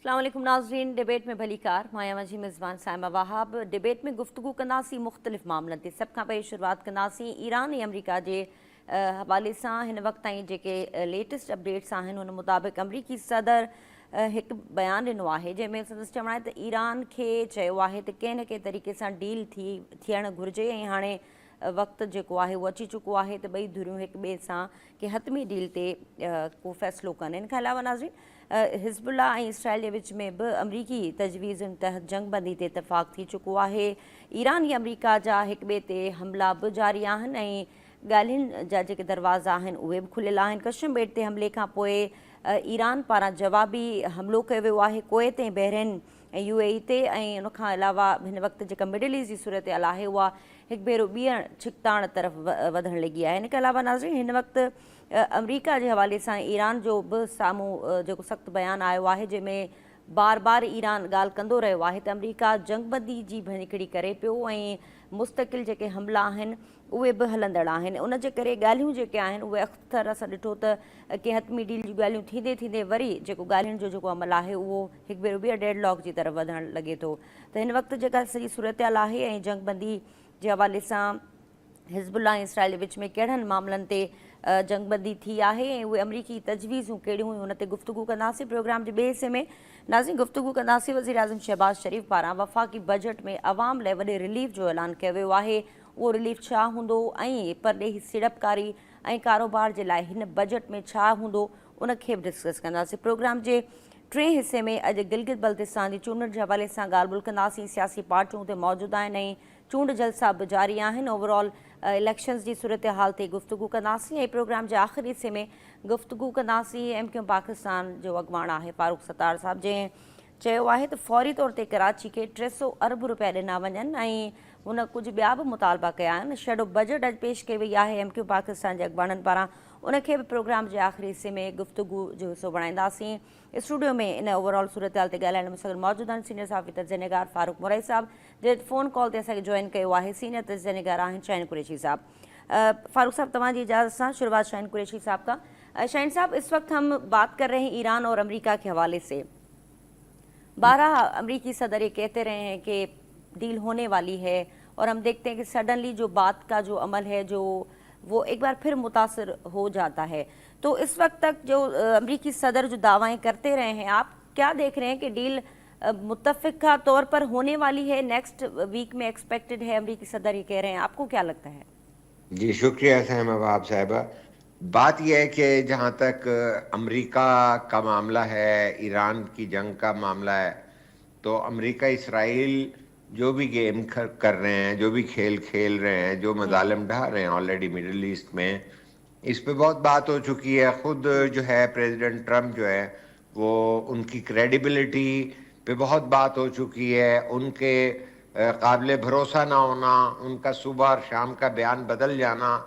अस्सलाम वालेकुम नाज़रीन। डिबेट में भली कार मां जी मेज़बान साइमा वहाब। डिबेट में गुफ्तगू कंदासीं मुख़्तलिफ़ मामलनि ते। सभ खां पहिरीं शुरूआत कंदासीं ईरान ऐं अमरीका जे हवाले सां। हिन वक़्त ताईं जेके लेटेस्ट अपडेट्स आहिनि उन मुताबिक़ अमरीकी सदर हिकु बयानु ॾिनो आहे जंहिंमें संदसि चवणु आहे त ईरान खे चयो आहे त कंहिं न कंहिं तरीक़े सां डील थियणु घुरिजे ऐं हाणे वक़्तु जेको आहे उहो अची चुको आहे त ॿई धुरियूं हिक ॿिए सां कंहिं हतमी डील ते को फ़ैसिलो कनि। इन खां अलावा नाज़रीन हिज़्बुल्ला ऐं इसराइल जे विच में बि अमरीकी तजवीज़ुनि तहत जंगबंदी ते इतफ़ाक़ थी चुको आहे। ईरान ऐं अमरीका जा हिक ॿिए ते हमला बि जारी आहिनि ऐं ॻाल्हियुनि जा जेके दरवाज़ा आहिनि उहे बि खुलियल आहिनि। कशम ॿेट ते हमले खां पोइ ईरान पारां जवाबी हमिलो कयो वियो आहे कुवैत ऐं बहरीन ऐं UAE ते। ऐं उनखां अलावा हिन वक़्तु जेका मिडल ईस्ट जी सूरत हाल आहे उहा हिकु भेरो ॿीहर छिकताण तरफ़ वधणु लॻी आहे। इन खां अलावा नाज़रीन हिन वक़्तु अमरीका जे हवाले सां ईरान जो बि साम्हूं जेको सख़्तु बयानु आयो आहे जंहिंमें बार बार ईरान ॻाल्हि कंदो रहियो आहे त अमरीका जंगबंदी जी भञकिड़ी करे पियो ऐं मुस्तक़िल जेके हमला आहिनि उहे बि हलंदड़ आहिनि। उन जे करे ॻाल्हियूं जेके आहिनि उहे अख़्तर असां ॾिठो त कंहिं हतमी डील जूं ॻाल्हियूं थींदे थींदे वरी जेको ॻाल्हियुनि जो जेको अमल आहे उहो हिकु भेरो ॿीहर डेडलॉक जी तरफ़ वधणु लॻे थो। त हिन वक़्तु जेका सॼी सूरत हाल आहे ऐं जंगबंदी जे हवाले सां हिज़्बुल्ला ऐं इसराइल जे विच में कहिड़नि मामलनि ते जंगबंदी थी आहे ऐं उहे अमरीकी तजवीज़ूं कहिड़ियूं हुयूं उन ते गुफ़्तगू कंदासीं। प्रोग्राम जे ॿिए हिसे में नाज़रीन गुफ़्तगू कंदासीं वज़ीर आज़म शहबाज़ शरीफ़ पारां वफ़ाक़ी बजट में अवाम लाइ वॾे रिलीफ जो ऐलान कयो वियो आहे। उहो रिलीफ छा हूंदो ऐं परॾेही सीड़पकारी ऐं कारोबार जे लाइ हिन बजट में छा हूंदो उनखे बि डिस्कस कंदासीं। प्रोग्राम जे टे हिसे में अॼु गिलगित बल्तिस्तान जी चूंडनि जे हवाले सां ॻाल्हि ॿोल कंदासीं। सियासी पार्टियूं हुते मौजूदु आहिनि ऐं चूंड जलसा बि जारी आहिनि। ओवरऑल इलेक्शन्स जी सूरत हाल ते गुफ़्तगू कंदासीं ऐं प्रोग्राम जे आख़िरी हिसे में गुफ़्तगू कंदासीं MQ पाकिस्तान जो अॻवान आहे फारूक सत्तार साहब जंहिं चयो आहे त फौरी तौर ते कराची खे 300 अरब रुपया ॾिना वञनि ऐं हुन कुझु ॿिया बि मुतालबा कया आहिनि। शेडो बजट अॼु पेश कई वई आहे MQ पाकिस्तान जे अॻवाननि पारां। उनखे बि प्रोग्राम जे आख़िरी हिसे में गुफ़्तगू जो हिसो बणाईंदासीं। स्टूडियो में इन ओवरऑल सूरत हाल ते ॻाल्हाइण में मूंसां गॾु मौजूदु आहिनि सीनियर साफ़ी तजनिगार फारूक मुरई साहब जे फ़ोन कॉल ते असांखे जॉइन कयो आहे सीनियर तजनिगार आहिनि शाहीन कुरैशी साहब। फारूक साहब तव्हांजी इजाज़त सां शुरुआत शाहीन कुरैशी साहब का। शाहीन साहब इस वक्त हम बात कर रहे हैं ईरान और अमरीका के हवाले से। 12 अमरीकी सदर ये कहते रहे हैं कि डील होने वाली है और हम देखते हैं कि सडनली जो बात का जो अमल है जो वो एक बार फिर मुतासर हो जाता है। तो इस वक्त तक जो अमरीकी सदर जो दावाएं करते रहे हैं आप क्या देख रहे हैं कि डील मुत्तफ़िक़ा तौर पर होने वाली है, नेक्स्ट वीक में एक्सपेक्टेड है, अमरीकी सदर ये कह रहे हैं, आपको क्या लगता है? जी शुक्रिया साहिमा वहाब साहिबा। बात यह है कि जहाँ तक अमेरिका का मामला है, ईरान की जंग का मामला है, तो अमेरिका इसराइल जो भी गेम कर रहे हैं, जो भी खेल खेल रहे हैं, जो मजालिम ढा रहे हैं ऑलरेडी मिडिल ईस्ट में, इस पे बहुत बात हो चुकी है। खुद जो है प्रेसिडेंट ट्रम्प जो है वो उनकी क्रेडिबिलिटी पे बहुत बात हो चुकी है। उनके काबिल भरोसा ना होना, उनका सुबह और शाम का बयान बदल जाना,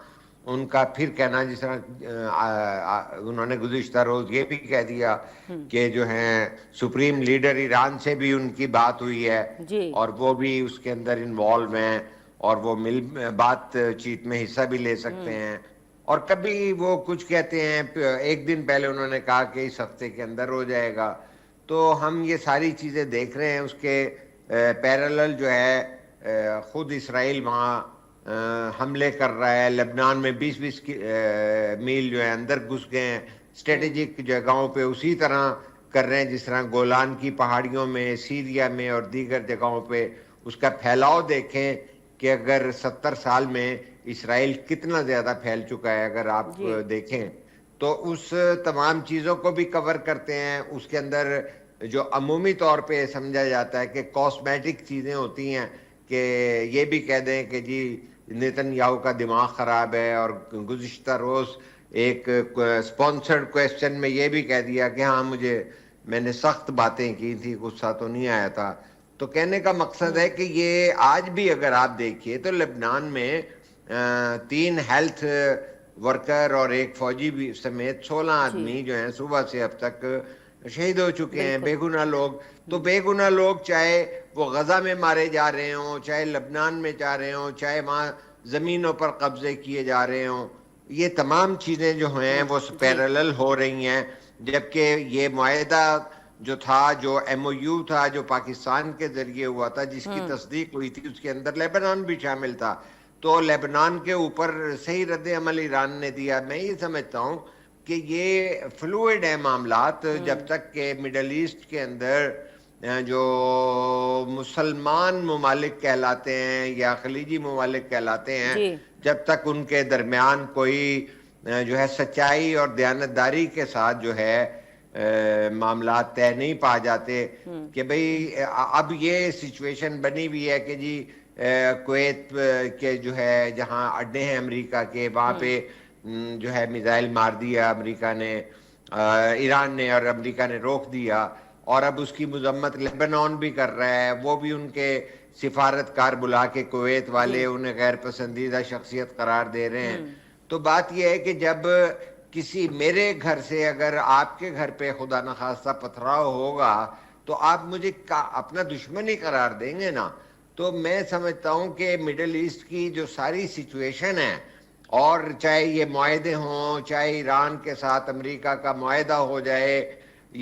उनका फिर कहना, जिस तरह उन्होंने गुज़िश्ता रोज ये भी कह दिया कि जो है सुप्रीम लीडर ईरान से भी उनकी बात हुई है और वो भी उसके अंदर इन्वॉल्व हैं और वो बातचीत में हिस्सा भी ले सकते हैं। और कभी वो कुछ कहते हैं, एक दिन पहले उन्होंने कहा कि इस हफ्ते के अंदर हो जाएगा। तो हम ये सारी चीज़ें देख रहे हैं। उसके पैरेलल जो है खुद इसराइल वहाँ हमले कर रहा है। लेबनान में 20-20 मील जो है अंदर घुस गए हैं, स्ट्रेटेजिक जगहों पे उसी तरह कर रहे हैं जिस तरह गोलान की पहाड़ियों में, सीरिया में और दीगर जगहों पे। उसका फैलाव देखें कि अगर 70 साल में इसराइल कितना ज़्यादा फैल चुका है अगर आप देखें तो उस तमाम चीज़ों को भी कवर करते हैं। उसके अंदर जो अमूमी तौर पे समझा जाता है कि कॉस्मेटिक चीज़ें होती हैं कि ये भी कह दें कि जी नेतन्याहू का दिमाग ख़राब है, और गुज़िश्ता रोज़ एक स्पॉन्सर्ड क्वेश्चन में ये भी कह दिया कि हाँ मैंने सख्त बातें की थी, गुस्सा तो नहीं आया था। तो कहने का मकसद है कि ये आज भी अगर आप देखिए तो लेबनान में 3 हेल्थ वर्कर और 1 फौजी भी समेत 16 आदमी जो हैं सुबह से अब तक शहीद हो चुके हैं, बेगुनाह लोग। तो बेगुनाह लोग चाहे वो गजा में मारे जा रहे हों, चाहे लेबनान में जा रहे हों, चाहे वहाँ ज़मीनों पर कब्जे किए जा रहे हों, ये तमाम चीज़ें जो हैं वो पैरेलल हो रही हैं। जबकि ये मुआहदा جو تھا, جو ایم او یو تھا جو پاکستان کے ذریعے ہوا تھا, جس کی تصدیق ہوئی تھی, اس کے اندر لیبنان بھی شامل تھا. تو لیبنان کے اوپر صحیح رد عمل ایران نے دیا. میں یہ سمجھتا ہوں کہ یہ فلوئڈ ہیں معاملات, جب تک کہ مڈل ایسٹ کے اندر جو مسلمان ممالک کہلاتے ہیں یا خلیجی ممالک کہلاتے ہیں, جب تک ان کے درمیان کوئی جو ہے سچائی اور دیانتداری کے ساتھ جو ہے معاملات طے نہیں پا جاتے کہ بھئی اب یہ سچویشن بنی ہوئی ہے کہ جی کویت کے جو ہے جہاں اڈے ہیں امریکہ کے, وہاں پہ جو ہے میزائل مار دیا امریکہ نے, ایران نے, اور امریکہ نے روک دیا, اور اب اس کی مذمت لیبنان بھی کر رہا ہے. وہ بھی ان کے سفارتکار بلا کے کویت والے انہیں غیر پسندیدہ شخصیت قرار دے رہے ہیں. تو بات یہ ہے کہ جب کسی میرے گھر سے اگر آپ کے گھر پہ خدا نخواستہ پتھراؤ ہوگا تو آپ مجھے اپنا دشمن ہی قرار دیں گے نا. تو میں سمجھتا ہوں کہ مڈل ایسٹ کی جو ساری سچویشن ہے, اور چاہے یہ معاہدے ہوں, چاہے ایران کے ساتھ امریکہ کا معاہدہ ہو جائے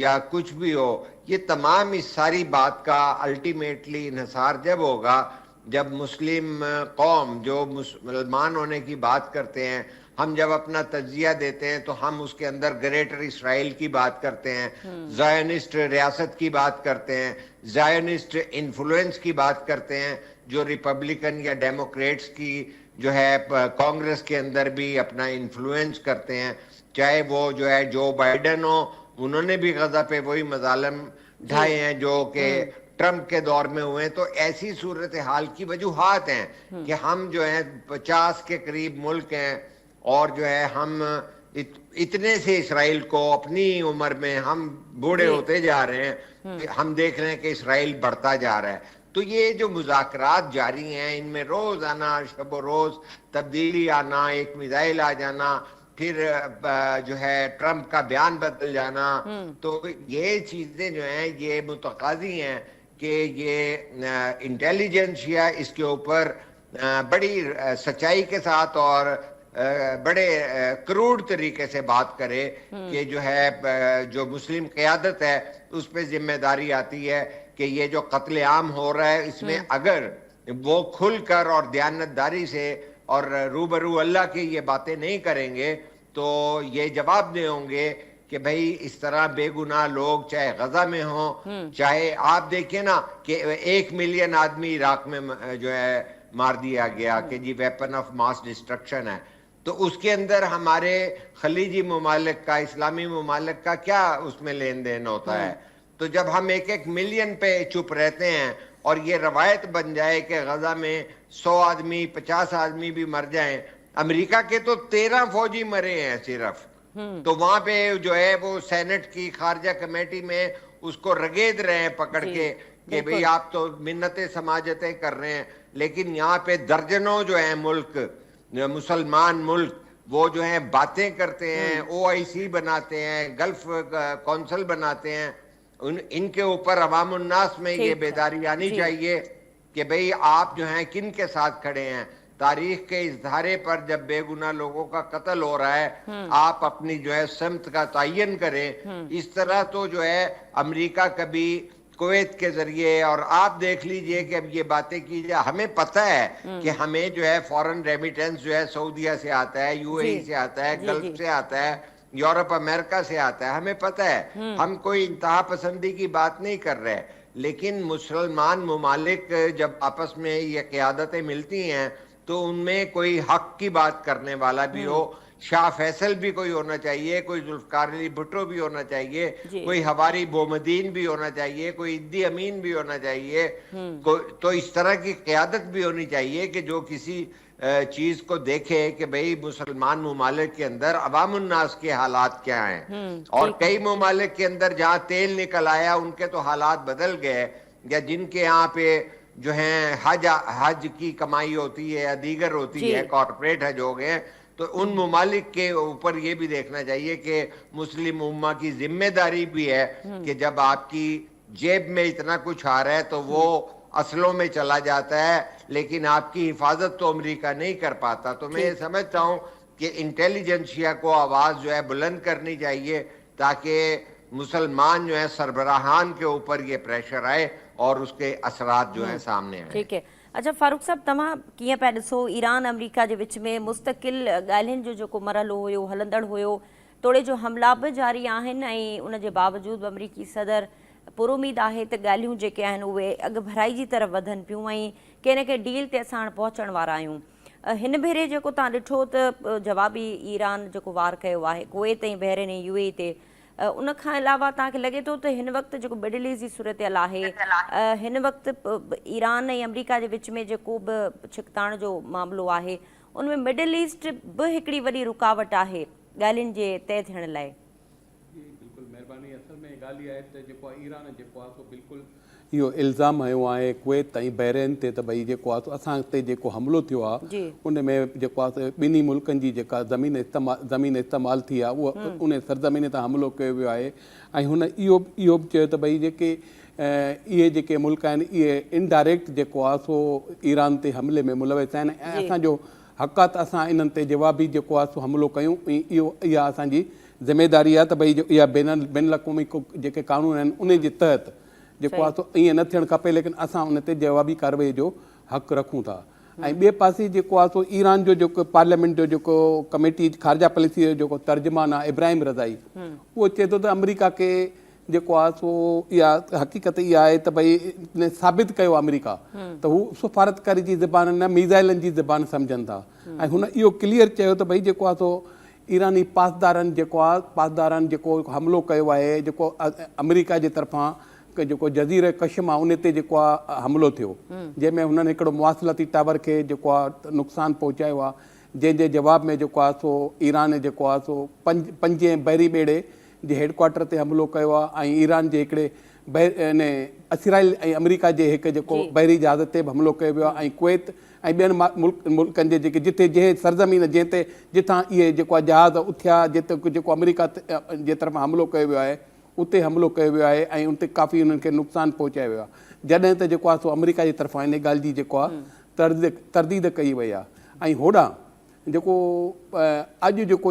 یا کچھ بھی ہو, یہ تمام اس ساری بات کا الٹیمیٹلی انحصار جب ہوگا جب مسلم قوم جو مسلمان ہونے کی بات کرتے ہیں, ہم جب اپنا تجزیہ دیتے ہیں تو ہم اس کے اندر گریٹر اسرائیل کی بات کرتے ہیں, زائونسٹ ریاست کی بات کرتے ہیں, زائونسٹ انفلوئنس کی بات کرتے ہیں, جو ریپبلکن یا ڈیموکریٹس کی جو ہے کانگریس کے اندر بھی اپنا انفلوئنس کرتے ہیں. چاہے وہ جو ہے جو بائیڈن ہو, انہوں نے بھی غزہ پہ وہی مظالم ڈھائے ہیں جو کہ ٹرمپ کے دور میں ہوئے. تو ایسی صورتحال کی وجوہات ہیں کہ ہم جو ہیں 50 کے قریب ملک ہیں, اور جو ہے ہم اتنے سے اسرائیل کو اپنی عمر میں ہم بوڑھے ہوتے جا رہے ہیں, ہم دیکھ رہے ہیں کہ اسرائیل بڑھتا جا رہا ہے. تو یہ جو مذاکرات جاری ہیں, ان میں روز آنا, شب و روز تبدیلی آنا, ایک میزائل آ جانا, پھر جو ہے ٹرمپ کا بیان بدل جانا, تو یہ چیزیں جو ہیں یہ متقاضی ہیں کہ یہ انٹیلیجنس یا اس کے اوپر بڑی سچائی کے ساتھ اور بڑے کروڑ طریقے سے بات کرے کہ جو ہے جو مسلم قیادت ہے اس پہ ذمہ داری آتی ہے کہ یہ جو قتل عام ہو رہا ہے اس میں اگر وہ کھل کر اور دیانتداری سے اور روبرو اللہ کی یہ باتیں نہیں کریں گے تو یہ جواب دے ہوں گے کہ بھئی اس طرح بے گناہ لوگ چاہے غزہ میں ہوں, چاہے آپ دیکھیں نا کہ 1 ملین آدمی عراق میں جو ہے مار دیا گیا کہ جی ویپن آف ماس ڈسٹرکشن ہے. تو اس کے اندر ہمارے خلیجی ممالک کا, اسلامی ممالک کا کیا اس میں لین دین ہوتا ہے؟ تو جب ہم 1 ملین پہ چپ رہتے ہیں اور یہ روایت بن جائے کہ غزہ میں 100 آدمی 50 آدمی بھی مر جائیں, امریکہ کے تو 13 فوجی مرے ہیں صرف, تو وہاں پہ جو ہے وہ سینٹ کی خارجہ کمیٹی میں اس کو رگید رہے ہیں پکڑ کے کہ بھئی آپ تو منتیں سماجتیں کر رہے ہیں, لیکن یہاں پہ درجنوں جو ہیں ملک مسلمان ملک وہ جو ہیں باتیں کرتے ہیں, OIC بناتے ہیں, گلف کونسل بناتے ہیں. ان کے اوپر عوام الناس میں یہ بیداری آنی چاہیے کہ بھئی آپ جو ہیں کن کے ساتھ کھڑے ہیں. تاریخ کے اس دھارے پر جب بے گناہ لوگوں کا قتل ہو رہا ہے آپ اپنی جو ہے سمت کا تعین کریں. اس طرح تو جو ہے امریکہ کبھی کویت کے ذریعے, اور آپ دیکھ لیجئے کہ اب یہ باتیں کی جائے, ہمیں پتہ ہے کہ ہمیں جو ہے فورن ریمیٹنس جو ہے سعودیہ سے آتا ہے, UAE سے آتا ہے, گلف سے آتا ہے, یورپ امریکہ سے آتا ہے, ہمیں پتہ ہے, ہم کوئی انتہا پسندی کی بات نہیں کر رہے. لیکن مسلمان ممالک جب آپس میں یہ قیادتیں ملتی ہیں تو ان میں کوئی حق کی بات کرنے والا بھی ہو. شاہ فیصل بھی کوئی ہونا چاہیے, کوئی ذوالفقار علی بھٹو بھی ہونا چاہیے, کوئی ہواری بومدین بھی ہونا چاہیے, کوئی ایدی امین بھی ہونا چاہیے, تو اس طرح کی قیادت بھی ہونی چاہیے کہ جو کسی چیز کو دیکھے کہ بھئی مسلمان ممالک کے اندر عوام الناس کے حالات کیا ہیں. اور کئی ممالک کے اندر جہاں تیل نکل آیا ان کے تو حالات بدل گئے, یا جن کے یہاں پہ جو ہیں حج کی کمائی ہوتی ہے یا دیگر ہوتی ہے, کارپوریٹ حج ہو گئے, تو ان ممالک کے اوپر یہ بھی دیکھنا چاہیے کہ مسلم امہ کی ذمہ داری بھی ہے کہ جب آپ کی جیب میں اتنا کچھ آ رہا ہے تو وہ اصلوں میں چلا جاتا ہے, لیکن آپ کی حفاظت تو امریکہ نہیں کر پاتا. تو میں یہ سمجھتا ہوں کہ انٹیلیجنسیا کو آواز جو ہے بلند کرنی چاہیے تاکہ मुसलमान जो है सरबराहान के ऊपर ये प्रेशर आए और उसके असरात जो हैं सामने आए। ठीक है। अच्छा फारूक साहब, तव्हां कीअं पिया ॾिसो ईरान अमेरिका जे विच में मुस्तक़िल ॻाल्हियुनि जो जेको मरहलो हुयो, हलंदड़ हुयो, तोड़े जो हमला बि जारी आहिनि ऐं उन जे बावजूदि अमरीकी सदर पुरुमीद आहे त ॻाल्हियूं जेके आहिनि उहे अॻु भराई जी तरफ़ वधनि पियूं ऐं कंहिं न कंहिं डील ते असां हाणे पहुचण वारा आहियूं। हिन भेरे जेको तव्हां ॾिठो त जवाबी ईरान जेको वार कयो आहे कुवैत ऐं बहरीन ऐं UAE ते, उन खां अलावा तव्हांखे लॻे थो त हिन वक़्तु जेको मिडल ईस्ट जी सूरत आहे, हिन वक़्तु ईरान ऐं अमरीका जे विच में जेको बि छिकताण जो मामिलो आहे उन में मिडल ईस्ट बि हिकिड़ी वॾी रुकावट आहे ॻाल्हियुनि जे तइ थियण लाइ? जी बिल्कुलु महिरबानी। असल में ॻाल्हि इहा आहे त जेको ईरान जेको आहे सो बिल्कुलु इहो इल्ज़ाम हयो आहे कुवैत ऐं बहरीन ते त भई जेको आहे असां ते जेको हमिलो थियो आहे उन में जेको आहे ॿिन्ही मुल्कनि जी जेका ज़मीन इस्तेमालु थी आहे उहा उन सरज़मीन ते हमिलो कयो वियो आहे। ऐं हुन इहो बि चयो त भई जेके इहे जेके मुल्क आहिनि इहे इनडायरेक्ट जेको आहे सो ईरान ते हमले में मुलविस आहिनि ऐं असांजो हक़ आहे त असां इन्हनि ते जवाबी जेको आहे सो हमिलो कयूं। इहा असांजी ज़िमेदारी आहे त भई इहा बैन अक़वामी जेके कानून आहिनि उन जे तहत जेको आहे सो ईअं न थियणु खपे, लेकिन असां उन ते जवाबी कार्रवाई जो हक़ु रखूं था। ऐं ॿिए पासे जेको आहे सो ईरान जो जेको पार्लियामेंट जो जेको कमेटी ख़ारजा पॉलिसी जो जेको तर्जुमान आहे इब्राहिम रज़ाई, उहो चए थो त अमरीका खे जेको आहे सो इहा हक़ीक़त इहा आहे त भई साबित कयो अमरीका त हू सफ़ारतकारी जी ज़बान न मीज़ाइलनि जी ज़बान सम्झनि था। ऐं हुन इहो क्लियर चयो त भई जेको आहे सो ईरानी पासदारनि जेको हमिलो कयो आहे, जेको अमरीका जे तरफ़ां जेको जज़ीर कशम आहे उन ते जेको आहे हमिलो थियो, जंहिंमें हुननि हिकिड़ो मुवासिलाती टावर खे जेको आहे नुक़सानु पहुचायो आहे, जंहिंजे जवाब में जेको आहे सो ईरान जेको आहे सो पंजे बहरी ॿेड़े जे हेडक्वाटर ते हमिलो कयो आहे ऐं ईरान जे हिकिड़े इसराइल ऐं अमरीका जे हिकु जेको बहरी जहाज़ ते बि हमिलो कयो वियो आहे ऐं कुवैत ऐं ॿियनि मुल्कनि जे जेके जंहिं सरज़मीन जितां इहे जेको आहे जहाज़ उथिया, जिते जेको अमरीका जे तरफ़ां हमिलो कयो वियो आहे उते हमिलो कयो वियो आहे ऐं उते काफ़ी उन्हनि खे नुक़सानु पहुचायो वियो आहे। जॾहिं त जेको आहे सो अमरीका जी तरफ़ां इन ॻाल्हि जी जेको आहे तरदीद कई वई आहे। ऐं होॾां जेको अॼु जेको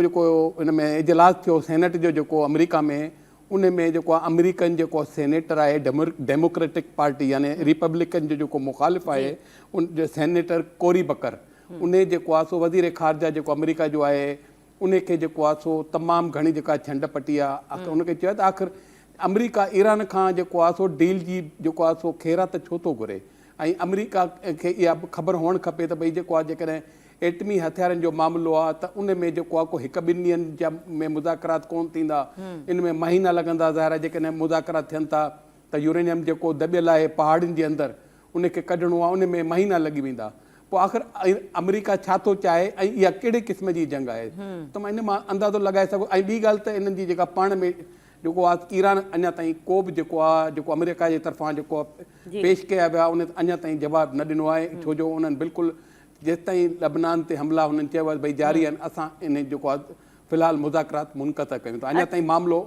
हिन में इजलास थियो सेनेट जो जेको अमरीका में, उन में जेको आहे अमरीकन जेको सेनेटर आहे डेमोक्रेटिक पार्टी यानी रिपब्लिकन जो जेको मुखालिफ़ आहे उन जो सेनेटर कोरी बकर, उन जेको आहे सो वज़ीर ख़ारजा जेको अमरीका जो आहे उनखे जेको आहे सो तमामु घणी जेका छंड पटी आहे, उनखे चयो त आख़िर अमरीका ईरान खां जेको आहे सो डील जी जेको आहे सो ख़ैरात छो थो घुरे ऐं अमरीका खे इहा ख़बर हुअणु खपे त भई जेको आहे जेकॾहिं एटमी हथियारनि जो मामिलो आहे त उन में जेको आहे को हिकु ॿिनि ॾींहंनि जा में मुज़ाकरात कोन थींदा, इन में महीना लॻंदा। ज़ाहिर आहे जेकॾहिं मुज़ाकरात थियनि था त यूरेनियम जेको दॿियल आहे पहाड़ियुनि जे अंदरि उनखे कढणो आहे, उन में महीना लॻी वेंदा। पोइ आख़िर अमरीका छा थो चाहे ऐं इहा कहिड़े क़िस्म जी जंग आहे, त मां इन मां अंदाज़ो लॻाए सघो। ऐं ॿी ॻाल्हि त इन्हनि जी जेका पाण में जेको आहे ईरान अञा ताईं को बि जेको आहे जेको अमरीका जे तरफ़ां जेको पेश कया विया उन अञा ताईं जवाबु न ॾिनो आहे, छो जो उन्हनि बिल्कुलु जेसि ताईं लबनान ते हमला हुननि चयो आहे भई जारी आहिनि, असां इन जेको आहे फ़िलहालु मुज़ाकरात मुनक़ता कयूं था। अञा ताईं मामिलो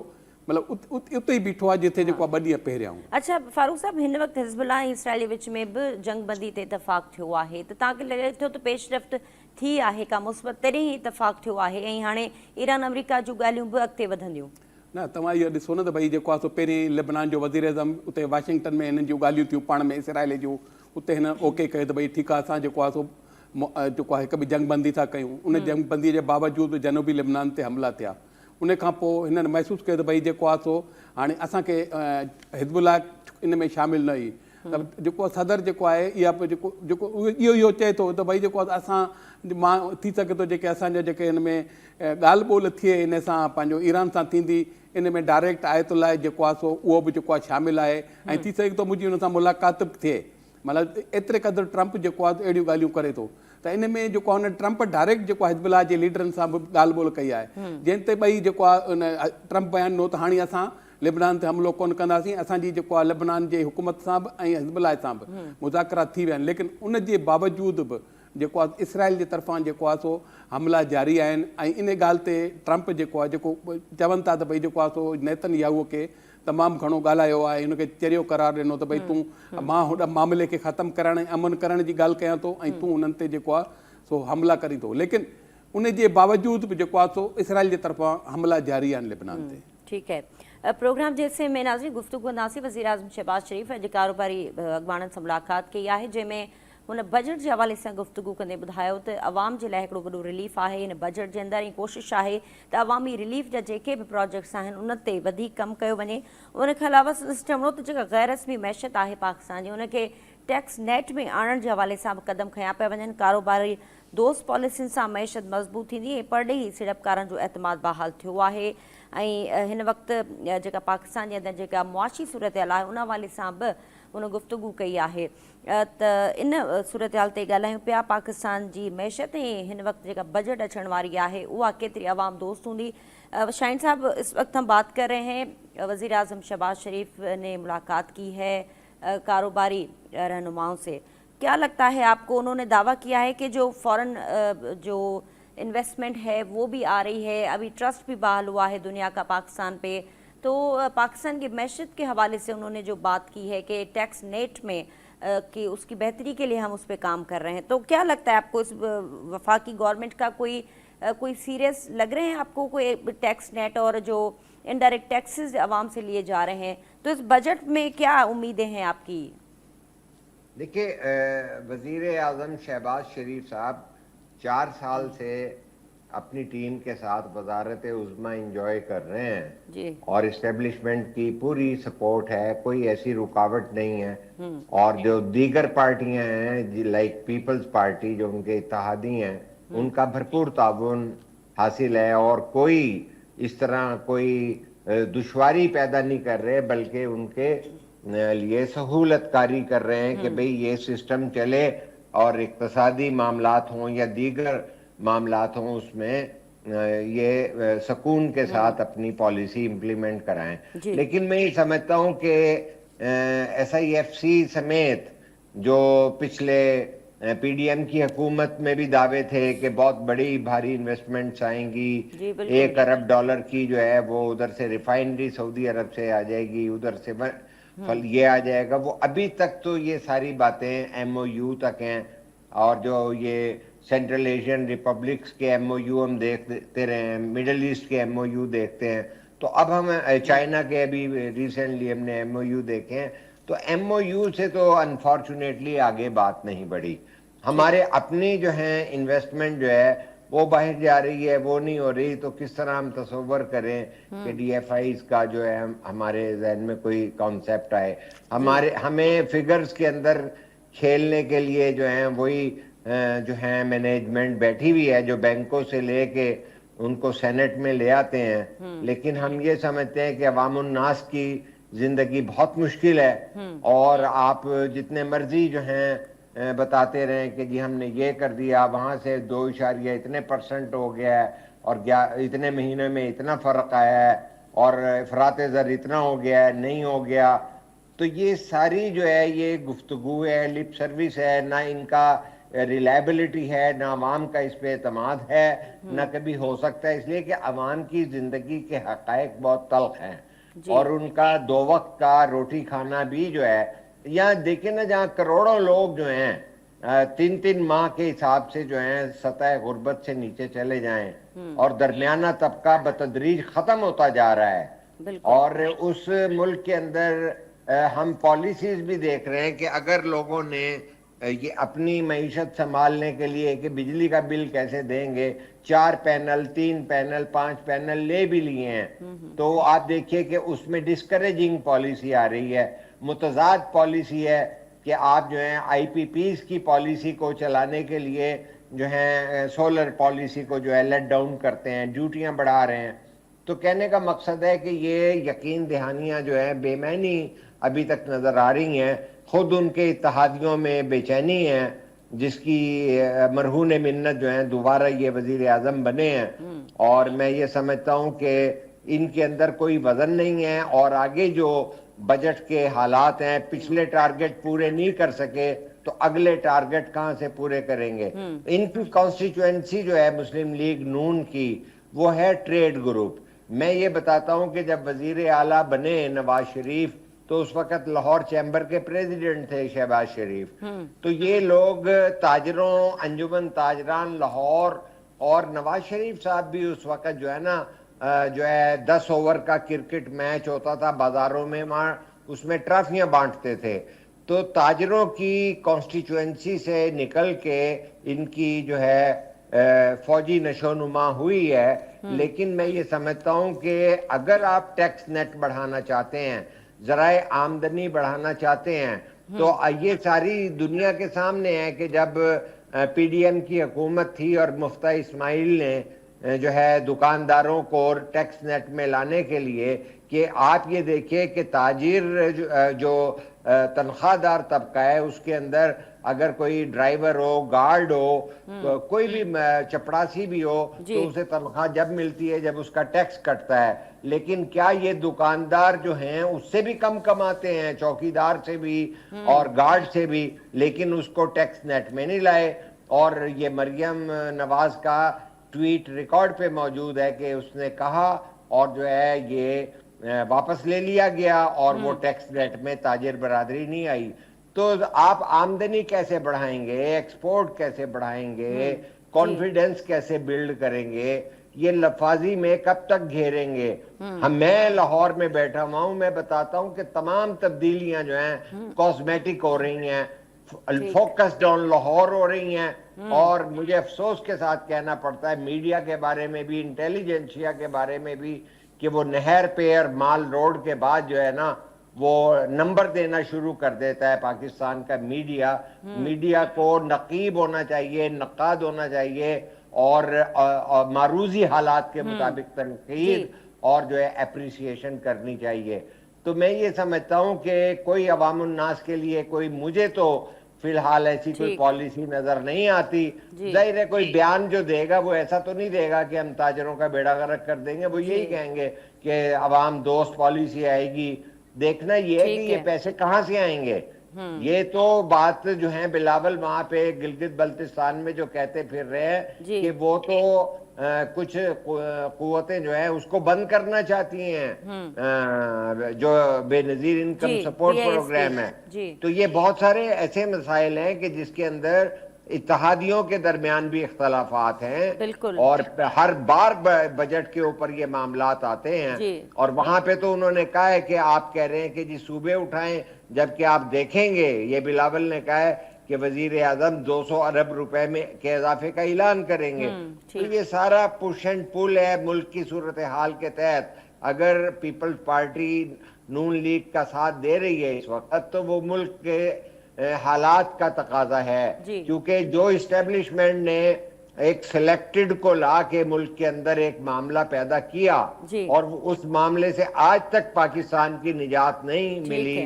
मतिलबु उते ई बीठो आहे जिथे जेको आहे 2 ॾींहं पहिरियां। अच्छा फारूक साहब, हिन वक़्तु हिज़्बुल्लाह ऐं इसराइल जे विच में बि जंग बंदी ते इतफ़ाक़ थियो आहे, त तव्हांखे लॻे थो त पेशरफ़्त थी आहे का मुस्बत, तॾहिं ई इतफ़ाक़ थियो आहे ऐं हाणे ईरान अमरीका जूं ॻाल्हियूं बि अॻिते वधंदियूं? न, तव्हां इहो ॾिसो न त भई जेको आहे सो पहिरीं लेबनान जो वज़ीर अज़म उते वाशिंगटन में हिननि जूं ॻाल्हियूं थियूं पाण में इसराइल जूं, उते हिन ओके कयो त भई ठीकु आहे असां जेको आहे सो जेको आहे हिकु बि जंग बंदी था कयूं। उन जंग बंदीअ जे बावजूदि जनूबी लेबनान ते हमला थिया, उन खां पोइ हिननि महसूसु कयो त भई जेको आहे सो हाणे असांखे हिज़्बुल्लाह इन में शामिलु न हुई, त जेको सदर जेको आहे इहा जेको इहो चए थो त भई जेको आहे असां मां थी सघे थो जेके असांजा जेके हिन में ॻाल्हि ॿोल थिए हिन सां पंहिंजो ईरान सां थींदी, इन में डायरेक्ट आयतुल्लाह जेको आहे सो उहो बि जेको आहे शामिलु आहे ऐं थी सघे थो मुंहिंजी हुन सां मुलाक़ात बि थिए। मतिलबु एतिरे क़दुरु ट्रंप जेको आहे अहिड़ियूं ॻाल्हियूं करे थो त इन में जेको आहे हुन ट्रंप डायरेक्ट जेको आहे हिज़्बुल्लाह जे लीडरनि सां बि ॻाल्हि ॿोल कई आहे, जंहिं ते ॿई जेको आहे उन ट्रंप बयानु ॾिनो त हाणे असां लेबनान ते हमिलो कोन कंदासीं, असांजी जेको आहे लेबनान जे हुकूमत सां बि ऐं हिज़्बुल्लाह सां बि मुज़ाकरात थी विया आहिनि। लेकिन उन जे बावजूदि बि जेको आहे इसराइल जे तरफ़ां जेको आहे सो हमला जारी आहिनि ऐं इन ॻाल्हि ते ट्रंप जेको आहे जेको चवनि था त भई जेको आहे सो नेतन्याहू खे तमामु घणो ॻाल्हायो आहे, हुनखे चरियो करार ॾिनो त भई तूं मां हुन मामले खे ख़तमु करण ऐं अमन करण जी ॻाल्हि कयां थो ऐं तूं हुननि ते जेको आहे सो हमला करी थो। लेकिन उन जे बावजूदि बि जेको आहे सो इसराइल जे तरफ़ां हमला जारी आहिनि लेबनान ते। ठीकु है। प्रोग्राम जैसे में नाज़रीन गुफ्तगू अंदाज़ी वज़ीर आज़म शहबाज शरीफ अॼु कारोबारी अॻवाननि सां मुलाक़ात कई आहे, जंहिंमें हुन बजट जे हवाले सां गुफ्तगू कंदे ॿुधायो त अवाम जे लाइ हिकिड़ो वॾो रिलीफ आहे हिन बजट जे अंदरि। ऐं कोशिशि आहे त अवामी रिलीफ जा जेके बि प्रोजेक्ट्स आहिनि उन ते वधीक कमु कयो वञे। उनखां अलावा चवणो त जेका गैर रस्मी मैशत आहे पाकिस्तान जी उनखे टैक्स नेट में आणण जे हवाले सां बि क़दम खयां पिया वञनि। कारोबारी दोस्त पॉलिसियुनि सां मैशत मज़बूत थींदी ऐं परॾे ई सीड़पकारनि जो एतमाद बहाल थियो आहे। ऐं हिन वक़्तु जेका पाकिस्तान जे अंदरि जेका मुआशी सूरत हाल आहे उन हवाले सां बि हुन गुफ्तगू कई आहे। त इन सूरत हाल ते ॻाल्हायूं पिया। पाकिस्तान जी मैशत ऐं हिन वक़्तु जेका बजट अचण वारी आहे उहा केतिरी अवाम दोस्त हूंदी। शाहीन साहब, इस वक्त हम बात कर रहे हैं वज़ीर आज़म शहबाज शरीफ ने मुलाकात की है कारोबारी रहनुमाओं से। क्या लगता है आपको, उन्होंने दावा किया है कि जो फ़ौरन जो इन्वेस्टमेंट है वो भी आ रही है, अभी ट्रस्ट भी बहाल हुआ है दुनिया का पाकिस्तान पे, तो पाकिस्तान की मैशत के हवाले से उन्होंने जो बात की है कि टैक्स नेट में कि उसकी बेहतरी के लिए हम उस पर काम कर रहे हैं, तो क्या लगता है आपको इस वफाकी गवर्नमेंट का कोई सीरियस लग रहे हैं आपको कोई टैक्स नेट और जो इनडायरेक्ट टैक्सेस आवाम से लिए जा रहे हैं, तो इस बजट में क्या उम्मीदें हैं आपकी? देखिए, वज़ीर आज़म शहबाज शरीफ साहब 4 साल से अपनी टीम के साथ वजारत उज़्मा इंजॉय कर रहे हैं जी। और इस्टेब्लिशमेंट की पूरी सपोर्ट है, कोई ऐसी रुकावट नहीं है। और जो दीगर पार्टियां हैं लाइक पीपल्स पार्टी जो उनके इत्तेहादी हैं उनका भरपूर ताउन हासिल है और कोई इस तरह कोई दुश्वारी पैदा नहीं कर रहे, बल्कि उनके लिए सहूलतकारी कर रहे हैं कि भाई ये सिस्टम चले और इक्तसादी मामलात हों या दीगर मामलात हों उसमें ये सुकून के साथ अपनी पॉलिसी इम्प्लीमेंट कराएं। लेकिन मैं ये समझता हूं कि SIFC समेत जो पिछले PDM की हुकूमत में भी दावे थे कि बहुत बड़ी भारी इन्वेस्टमेंट्स आएंगी, 1 अरब डॉलर की जो है वो उधर से रिफाइनरी सऊदी अरब से आ जाएगी, उधर से फल ये आ जाएगा, वो अभी तक तो ये सारी बातें MOU तक हैं। और जो ये सेंट्रल एशियन रिपब्लिक्स के MOU हम देखते रहे हैं, मिडल ईस्ट के MOU देखते हैं, तो अब हम चाइना के अभी रिसेंटली हमने MOU देखे हैं, तो MOU से तो अनफॉर्चुनेटली आगे बात नहीं बढ़ी। हमारे अपनी जो है इन्वेस्टमेंट जो है वो बाहर जा रही है, वो नहीं हो रही, तो किस तरह हम तसव्वुर करें कि DFIs का जो है हमारे जहन में कोई कॉन्सेप्ट आए। हमें फिगर्स के अंदर खेलने के लिए जो है वही जो है मैनेजमेंट बैठी हुई है जो बैंकों से लेके उनको सेनेट में ले आते हैं, लेकिन हम ये समझते हैं कि अवामुन नास की जिंदगी बहुत मुश्किल है और आप जितने मर्जी जो हैं बताते रहे कि जी हमने ये कर दिया, वहां से 2% हो गया है और इतने महीने में इतना फर्क आया है और अफराते ज़र इतना हो गया है, नहीं हो गया। तो ये सारी जो है ये गुफ्तगू है, लिप सर्विस है, ना इनका रिलायबिलिटी है, ना अवाम का इस पे एतमाद है, ना कभी हो सकता है, इसलिए कि अवाम की जिंदगी के हकायक बहुत तल्ख हैं और उनका 2 वक्त का रोटी खाना भी जो है, यहाँ देखे ना जहाँ करोड़ों लोग जो हैं 3-3 माह के हिसाब से जो है सतह गुर्बत से नीचे चले जाएं और दरमियाना तबका बतदरीज खत्म होता जा रहा है। और उस मुल्क के अंदर हम पॉलिसीज भी देख रहे हैं कि अगर लोगों ने ये अपनी मईशत संभालने के लिए कि बिजली का बिल कैसे देंगे, 4 पैनल 3 पैनल 5 पैनल ले भी लिए हैं, तो आप देखिए कि उसमें डिस्करेजिंग पॉलिसी आ रही है, मुतजाद पॉलिसी है कि आप जो है IPPs की पॉलिसी को चलाने के लिए जो है सोलर पॉलिसी को जो है लेट डाउन करते हैं, ड्यूटियां बढ़ा रहे हैं। तो कहने का मकसद है कि ये यकीन दहानियां जो है बेमैनी अभी तक नजर आ रही हैं। खुद उनके इत्तेहादियों में बेचैनी है जिसकी मरहून मिन्नत जो है दोबारा ये वजीर आजम बने हैं और मैं ये समझता हूँ कि इनके अंदर कोई वजन नहीं है और आगे जो बजट के हालात हैं, पिछले टारगेट पूरे नहीं कर सके तो अगले टारगेट कहाँ से पूरे करेंगे। इनकी कॉन्स्टिट्यूएंसी जो है मुस्लिम लीग नून की वो है ट्रेड ग्रुप। मैं ये बताता हूँ कि जब वजीर आला बने नवाज शरीफ तो उस वक्त लाहौर चैम्बर के प्रेसिडेंट थे शहबाज शरीफ, तो ये लोग ताजरों अंजुमन ताजरान लाहौर और नवाज शरीफ साहब भी उस वक्त जो है ना जो है 10 ओवर का क्रिकेट मैच होता था बाजारों में, वहाँ उसमें ट्रॉफियां बांटते थे। तो ताजरों की कॉन्स्टिट्यूएंसी से निकल के इनकी जो है फौजी नशोनुमा हुई है। लेकिन मैं ये समझता हूं कि अगर आप टैक्स नेट बढ़ाना चाहते हैं, जराए आमदनी बढ़ाना चाहते हैं, तो ये सारी दुनिया के सामने है कि जब पीडीएम की हुकूमत थी और मुफ्ता इस्माइल ने जो है दुकानदारों को टैक्स नेट में लाने के लिए, कि आप ये देखिए कि ताजिर जो तनख्वाहदार तबका है उसके अंदर अगर कोई ड्राइवर हो, गार्ड हो, कोई भी चपड़ासी भी हो, तो उसे तनख्वाह जब मिलती है जब उसका टैक्स कटता है। लेकिन क्या ये दुकानदार जो हैं उससे भी कम कमाते हैं, चौकीदार से भी और गार्ड से भी, लेकिन उसको टैक्स नेट में नहीं लाए। और ये मरियम नवाज का ट्वीट रिकॉर्ड पे मौजूद है कि उसने कहा और जो है ये वापस ले लिया गया और वो टैक्स नेट में ताजिर बरादरी नहीं आई। तो आप आमदनी कैसे बढ़ाएंगे, एक्सपोर्ट कैसे बढ़ाएंगे, कॉन्फिडेंस कैसे बिल्ड करेंगे, ये लफाजी में कब तक घेरेंगे? मैं लाहौर में बैठा हुआ हूं, मैं बताता हूं कि तमाम तब्दीलियां जो हैं कॉस्मेटिक हो रही हैं, फोकस्ड ऑन लाहौर हो रही हैं। और मुझे अफसोस के साथ कहना पड़ता है मीडिया के बारे में भी, इंटेलिजेंसिया के बारे में भी, कि वो नहर पे और माल रोड के बाद जो है ना वो नंबर देना शुरू कर देता है पाकिस्तान का मीडिया। मीडिया को नकीब होना चाहिए, नक्काद होना चाहिए और मारूजी हालात के मुताबिक तनकीद और जो है अप्रिसिएशन करनी चाहिए। तो मैं ये समझता हूँ कि कोई अवामुन नास के लिए कोई, मुझे तो फिलहाल ऐसी कोई पॉलिसी नजर नहीं आती। जाहिर है कोई बयान जो देगा वो ऐसा तो नहीं देगा कि हम ताजरों का बेड़ा गर्क कर देंगे, वो यही कहेंगे कि अवाम दोस्त पॉलिसी आएगी। देखना ये है कि ये पैसे कहाँ से आएंगे। ये तो बात जो है बिलावल वहां पे गिलगित बल्तिस्तान में जो कहते फिर रहे हैं कि वो तो कुछ कुव्वतें जो है उसको बंद करना चाहती हैं, जो बेनजीर इनकम सपोर्ट प्रोग्राम है। तो ये बहुत सारे ऐसे मसाइल हैं कि जिसके अंदर इत्तेहादियों के दरमियान भी इख्तलाफात हैं और हर बार बजट के ऊपर ये मामलात आते हैं। और वहां पे तो उन्होंने कहा है कि आप कह रहे हैं कि जी सूबे उठाएं, जबकि आप देखेंगे ये बिलावल ने कहा है कि वजीर आजम 200 अरब रुपए में के इजाफे का ऐलान करेंगे। तो ये सारा पुश एंड पुल है मुल्क की सूरत हाल के तहत। अगर पीपल्स पार्टी नून लीग का साथ दे रही है इस वक्त, तो वो मुल्क के हालात का तकाजा है, क्योंकि जो इस्टेब्लिशमेंट ने एक सिलेक्टेड को ला के मुल्क के अंदर एक मामला पैदा किया और उस मामले से आज तक पाकिस्तान की निजात नहीं मिली,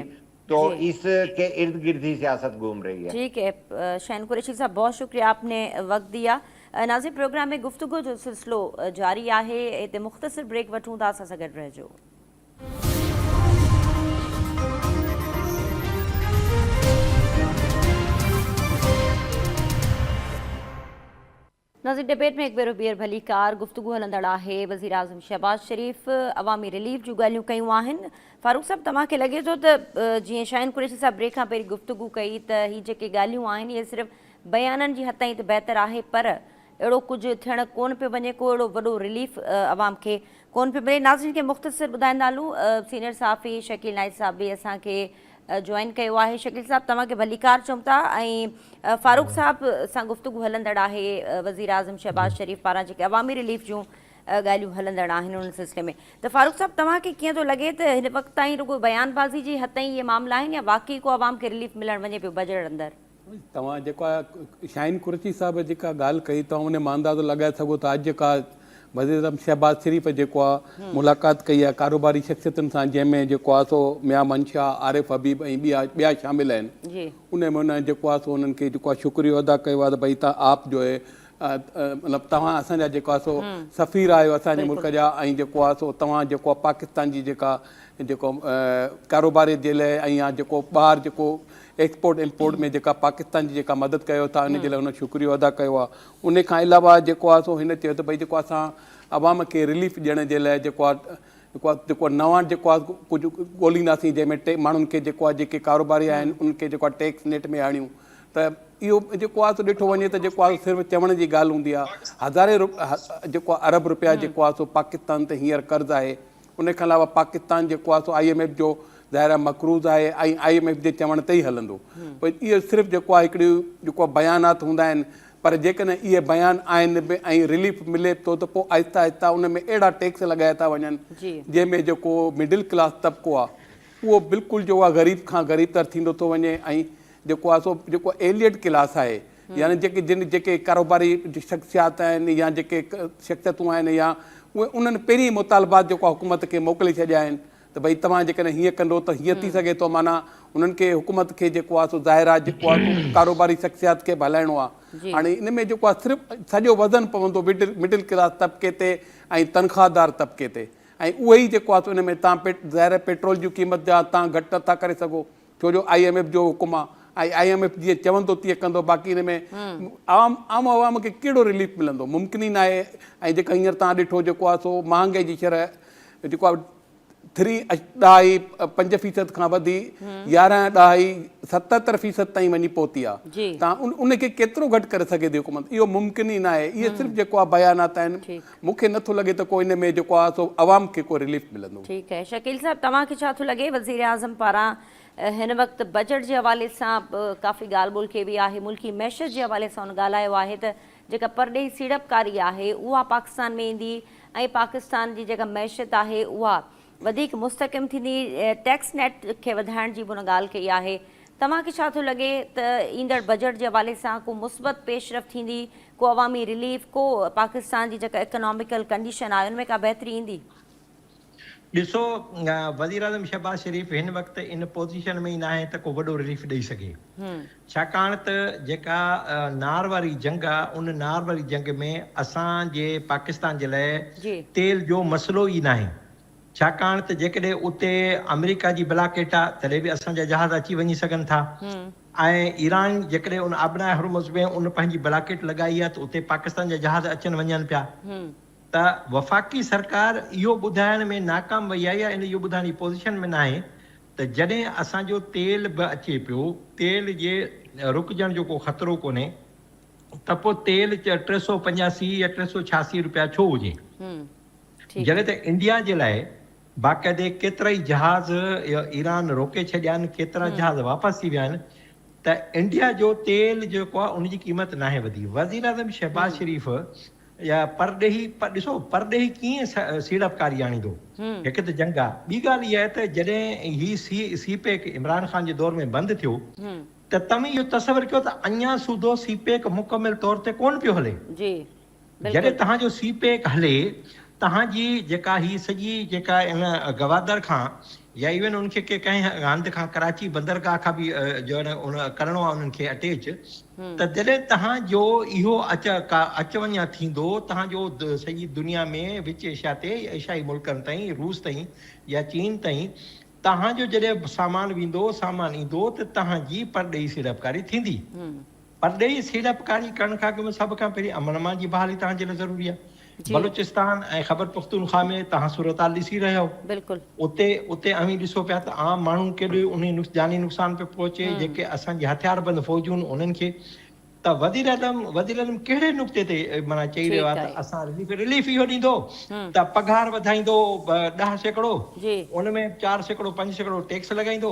तो इसके इर्द गिर्द ही सियासत घूम रही है। ठीक है शाहीन कुरैशी साहब, बहुत शुक्रिया आपने वक्त दिया। नाज़रीन, प्रोग्राम में गुफ्तगू जो सिलसिलो जारी है, हिते मुख्तसर ब्रेक वठूं था, असां सां गॾु रहिजो। नाज़रीन, डिबेट में एक भेरो ॿीहर भली कार गुफ्तगू हलंदड़ आहे। वज़ीर आज़म शहबाज शरीफ़ अवामी रिलीफ जूं ॻाल्हियूं कयूं आहिनि। फारूक साहब, तव्हांखे लॻे थो त जीअं शाहीन कुरैशी साहब ब्रेक खां पहिरीं गुफ्तगू कई त ही जेके ॻाल्हियूं आहिनि इहे सिर्फ़ु बयाननि जी हद ताईं त बहितर आहे, पर अहिड़ो कुझु थियणु कोन पियो वञे, को अहिड़ो वॾो रिलीफ अवाम खे कोन पियो मिले? नाज़रीन खे मुख़्तसिर ॿुधाईंदा हलूं, सीनियर सहाफ़ी शकील नाइक साहब बि असांखे जॉइन कयो आहे। शकील साहब, तव्हांखे भलीकार चऊं था ऐं फारूक साहब सां गुफ्तगू हलंदड़ आहे वज़ीर आज़म शहबाज शरीफ़ पारां जेके अवामी रिलीफ जूं ॻाल्हियूं हलंदड़ आहिनि उन सिलसिले में। त फारूक साहब, तव्हांखे कीअं थो लॻे त हिन वक़्त ताईं रुॻो बयानबाज़ी जी हद ताईं इहे मामला आहिनि या वाक़ई को अवाम खे रिलीफ मिलणु वञे पियो बजट अंदरि? तव्हां जेका शाहीन कुरैशी साहब जेका ॻाल्हि कई तव्हां उन मां अंदाज़ो लॻाए सघो था। अॼु जेका वज़ीर आज़म शहबाज शरीफ़ जेको आहे मुलाक़ात कई आहे कारोबारी शख़्सियतुनि सां, जंहिंमें जेको आहे सो मियां मंशा, आरिफ हबीब ऐं ॿिया शामिल आहिनि, उन में उन जेको आहे सो उन्हनि खे जेको आहे शुक्रियो अदा कयो आहे त भई तव्हां आप जो है मतिलबु तव्हां असांजा जेको आहे सो सफ़ीर आहियो असांजे मुल्क जा, ऐं जेको आहे सो तव्हां जेको आहे पाकिस्तान जी जेको कारोबार जे लाइ ऐं या जेको ॿाहिरि जेको एक्सपोर्ट इम्पोर्ट में जेका पाकिस्तान जी जेका मदद कयो था उन जे लाइ हुन शुक्रियो अदा कयो आहे। उन खां अलावा जेको आहे सो हिन चयो त भई जेको असां अवाम खे रिलीफ ॾियण जे लाइ जेको नवां जेको आहे कुझु ॻोल्हींदासीं, जंहिंमें माण्हुनि खे जेको आहे जेके कारोबारी आहिनि उनखे जेको आहे टैक्स नेट में आणियूं। त इहो जेको आहे सो ॾिठो वञे त जेको आहे सिर्फ़ु चवण जी ॻाल्हि हूंदी आहे। हज़ारे जेको आहे अरब रुपया जेको आहे सो पाकिस्तान ते हींअर कर्ज़ु आहे। उन खां अलावा पाकिस्तान जेको आहे सो IMF जो ज़ाहिर आहे मक़रूज़ आहे ऐं IMF जे चवण ते ई हलंदो। पर इहो सिर्फ़ु जेको आहे हिकिड़ी जेको आहे बयानात हूंदा आहिनि, पर जेकॾहिं इहे बयान आहिनि बि ऐं रिलीफ मिले थो त पोइ आहिस्ता आहिस्ता उन में अहिड़ा टैक्स लॻाया था वञनि जंहिंमें जेको मिडिल क्लास तबिको आहे उहो बिल्कुलु जो आहे ग़रीब खां ग़रीब तर थींदो थो वञे। ऐं जेको आहे सो जेको एलियट क्लास आहे, यानी जेके कारोबारी शख़्सियात आहिनि या जेके शख़्सियतूं आहिनि या उहे उन्हनि पहिरीं मुतालबात जेको आहे हुकूमत खे मोकिले छॾिया आहिनि त भई तव्हां जेकॾहिं हीअं कंदो त हीअं थी सघे थो। माना उन्हनि खे हुकूमत खे जेको आहे सो ज़ाहिर आहे जेको आहे कारोबारी शख़्सियात खे बि हलाइणो आहे। हाणे इन में जेको आहे सिर्फ़ु सॼो वज़न पवंदो मिडिल क्लास तबिके ते ऐं तनख़्वाहदार तबिके ते। ऐं उहे ई जेको आहे सो इन में तव्हां ज़ाहिर पेट्रोल जी क़ीमत जा तव्हां घटि नथा करे सघो, छो जो IMF जो हुकुम आहे ऐं IMF जीअं चवंदो तीअं कंदो। बाक़ी हिन में आम आवाम खे कहिड़ो रिलीफ मिलंदो, मुमकिन ई न आहे। ऐं जेका हींअर तव्हां ॾिठो जेको आहे सो महांगाई जी शरह जेको आहे 3.5% खां वधी 11.77% ताईं वञी पहुती आहे। तव्हां उनखे केतिरो घटि करे सघे थी हुकूमत, इहो मुमकिन ई न आहे। इहे सिर्फ़ु जेको आहे बयानात आहिनि। मूंखे नथो लॻे त को इन में जेको आहे सो अवाम खे को रिलीफ मिलंदो। ठीकु आहे शकील साहब, तव्हांखे छा थो लॻे वज़ीर आज़म पारां हिन वक़्तु बजट जे हवाले सां काफ़ी ॻाल्हि ॿोल कई वई आहे, मुल्की मैशत जे हवाले सां ॻाल्हायो आहे त जेका परॾेही सीड़पकारी आहे उहा पाकिस्तान में ईंदी ऐं पाकिस्तान जी जेका मैशत आहे उहा वधीक मुस्तक़िम थींदी, टैक्स नेट खे वधाइण जी बि हुन ॻाल्हि कई आहे। तव्हांखे छा थो लॻे त ईंदड़ बजट जे हवाले सां को मुस्बत पेशरफ़ थींदी, को अवामी रिलीफ, को पाकिस्तान जी जेका इकनॉमिकल कंडीशन आहे उन में का बहितरी ईंदी? ॾिसो, वज़ीर आज़म शहबाज़ शरीफ़ हिन वक़्तु इन पोज़ीशन में ई न आहे त को वॾो रिलीफ ॾेई सघे, छाकाणि त जेका नार वारी जंग आहे उन नार वारी जंग में असांजे पाकिस्तान जे लाइ तेल जो मसइलो ई न आहे। छाकाणि त जेकॾहिं उते अमेरिका जी ब्लॉकेट आहे तॾहिं बि असांजा जहाज़ अची वञी सघनि था। ऐं ईरान जेकॾहिं उन आबना हुर्मुज़ में उन पंहिंजी ब्लॉकेट लॻाई आहे त उते पाकिस्तान जा जहाज़ अचनि वञनि पिया। त वफ़ाक़ी सरकार इहो ॿुधाइण में नाकाम वई आहे या इन इहो ॿुधाइण जी पोज़ीशन में न आहे त जॾहिं असांजो तेल बि अचे पियो, तेल जे रुकजण जो को ख़तरो कोन्हे त पोइ तेल 385 या 386 रुपया छो हुजे। जॾहिं त इंडिया जे लाइ बाक़ाइदे केतिरा ई जहाज़ ईरान रोके छॾिया आहिनि, केतिरा जहाज़ वापसि थी विया आहिनि, त इंडिया जो तेल जेको आहे उनजी क़ीमत न आहे वधी। वज़ीर आज़म शहबाज़ शरीफ़ या परॾेही ॾिसो परॾेही कीअं सीड़पकारी आणींदो, हिकु त जंग आहे। ॿी ॻाल्हि इहा आहे त जॾहिं ही सीपेक इमरान ख़ान जे दौर में बंदि थियो त तव्हां इहो तसवर कयो त अञा सूदो सीपेक मुकमिल तौर ते कोन पियो हले। जॾहिं तव्हांजो सीपेक हले, तव्हांजी जेका ही सॼी जेका इन गवादर खां या इवन उनखे कंहिं हंधि खां कराची बंदरगाह खां बि जो उन करिणो आहे उन्हनि खे अटैच, त जॾहिं तव्हांजो इहो अच वञा थींदो तव्हांजो सॼी दुनिया में विच एशिया ते एशियाई मुल्कनि ताईं, रूस ताईं या चीन ताईं तव्हांजो जॾहिं सामान वेंदो, सामान ईंदो त तव्हांजी परॾेही सीड़पकारी थींदी। परॾेही सीड़पकारी करण खां अॻु में सभ खां पहिरीं अमन अमान जी बहाली तव्हांजे लाइ ज़रूरी आहे। बलूचिस्तान ऐं ख़ैबर पख्तूनख्वा में तव्हां सूरत ॾिसी रहिया हो, उते अवी ॾिसो पिया त आम माण्हू केॾो उन जानी नुक़सान पियो पहुचे, जेके असांजी हथियारबंद फ़ौजियूं उन्हनि खे। त वज़ीर आज़म कहिड़े नुक़्ते ते माना चई रहियो आहे त असां रिलीफ इहो ॾींदो त पघार वधाईंदो 10%, उन में 4% 5% टैक्स लॻाईंदो,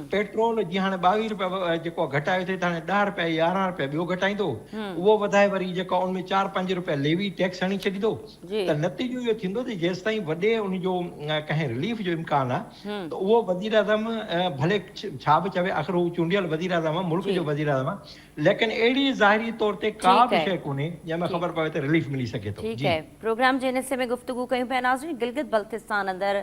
पेट्रोल जीअं हाणे 22 रुपया जेको घटायो थिए त हाणे 10 रुपया 11 रुपया ॿियो घटाईंदो, उहो वधाए वरी जेको उन में 4-5 रुपया लेवी टैक्स हणी छॾींदो। त नतीजो इहो थींदो त जेसि ताईं वॾे उनजो कंहिं रिलीफ जो इम्कान आहे त उहो वज़ीर आज़म भले छा बि चवे, आख़िर हू चूंडियल वज़ीर आज़म आहे, मुल्क जो वज़ीर आज़म आहे, लेकिन अहिड़ी ज़ाहिरी तौर ते का बि शइ कोन्हे जंहिंमें ख़बर पवे त रिलीफ मिली सघे थो। ठीकु आहे, प्रोग्राम जे हिस्से में गुफ़्तगू कयूं पिया नाज़रीन। गिलगित बल्तिस्तान अंदरि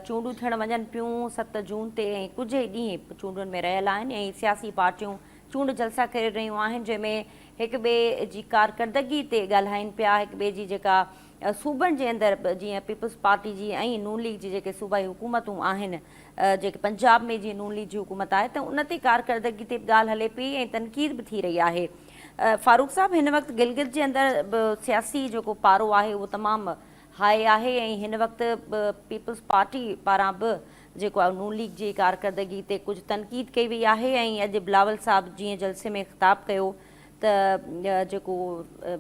चूंडूं थियण वञनि पियूं 7 जून ते ऐं कुझु ई ॾींहं चूंडुनि में रहियल आहिनि ऐं सियासी पार्टियूं चूंड जलसा करे रहियूं आहिनि, जंहिंमें हिक ॿिए जी कारकर्दगी ते ॻाल्हाइनि पिया, हिक ॿिए जी जेका सूबनि जे अंदरि जीअं पीपल्स पार्टी जी ऐं नून लीग जी जेके सूबाई हुकूमतूं आहिनि, जेके पंजाब में जीअं नून लीग जी हुकूमत आहे त उन ते कारकर्दगी ते ॻाल्हि हले पई ऐं तनक़ीद बि थी रही आहे। फारूक साहब, हिन वक़्तु गिलगित जे अंदरि सियासी जेको पारो आहे उहो तमामु हाई आहे ऐं हिन वक़्तु पीपल्स पार्टी पारां बि जेको आहे नून लीग जी कारकर्दगी ते कुझु तनक़ीद कई वई आहे ऐं अॼु बिलावल साहब जीअं जलसे में ख़िताब कयो त जेको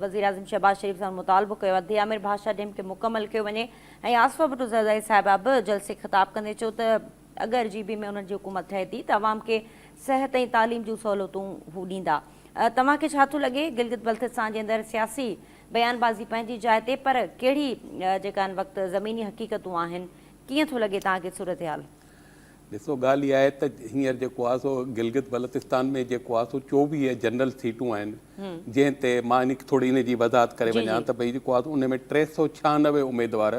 वज़ीर आज़म शहबाज शरीफ़ सां मुतालबो कयो आहे दियामिर भाषा डेम खे मुकमल कयो वञे ऐं आसिफ़ा भुट्टो ज़रदारी साहिबा बि जलसे ख़िताब कंदे चयो त अगरि GB में उन्हनि जी हुकूमत ठहे थी त अवाम खे सिहत ऐं तालीम जूं सहूलियतूं हू ॾींदा। तव्हांखे छा थो लॻे गिलगित बल्तिस्तान जे अंदरि सियासी बयानबाज़ी पंहिंजी जाइ ते पर कहिड़ी जेका हिन वक़्तु ज़मीनी हक़ीक़तूं आहिनि कीअं थो लॻे तव्हांखे सूरत हाल? ॾिसो ॻाल्हि इहा आहे त हींअर जेको आहे सो गिलगित बल्तिस्तान में जेको आहे सो 24 जनरल सीटूं आहिनि जंहिं ते मां थोरी इन जी वज़ाहत करे वञा त भई जेको आहे उन में 396 उमेदवार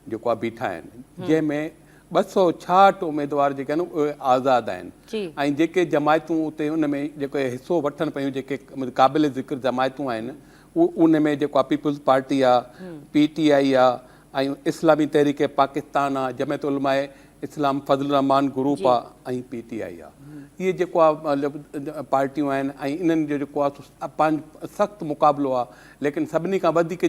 जेको आहे बीठा आहिनि जंहिंमें 266 उमेदवार जेके आहिनि उहे आज़ादु आहिनि ऐं जेके जमायतूं उते उन में जेके हिसो वठनि पियूं जेके क़ाबिल ज़िक्र जमायतूं आहिनि उन में जेको आहे पीपल्स पार्टी आहे, PTI आहे ऐं इस्लामी तहरीक पाकिस्तान आहे, जमियत उलमाए इस्लाम फज़ल रहमान ग्रुप आहे ऐं PTI आहे। इहे जेको आहे मतिलबु पार्टियूं आहिनि ऐं इन्हनि जो जेको आहे पंहिंजो सख़्तु मुक़ाबिलो आहे, लेकिन सभिनी खां वधीक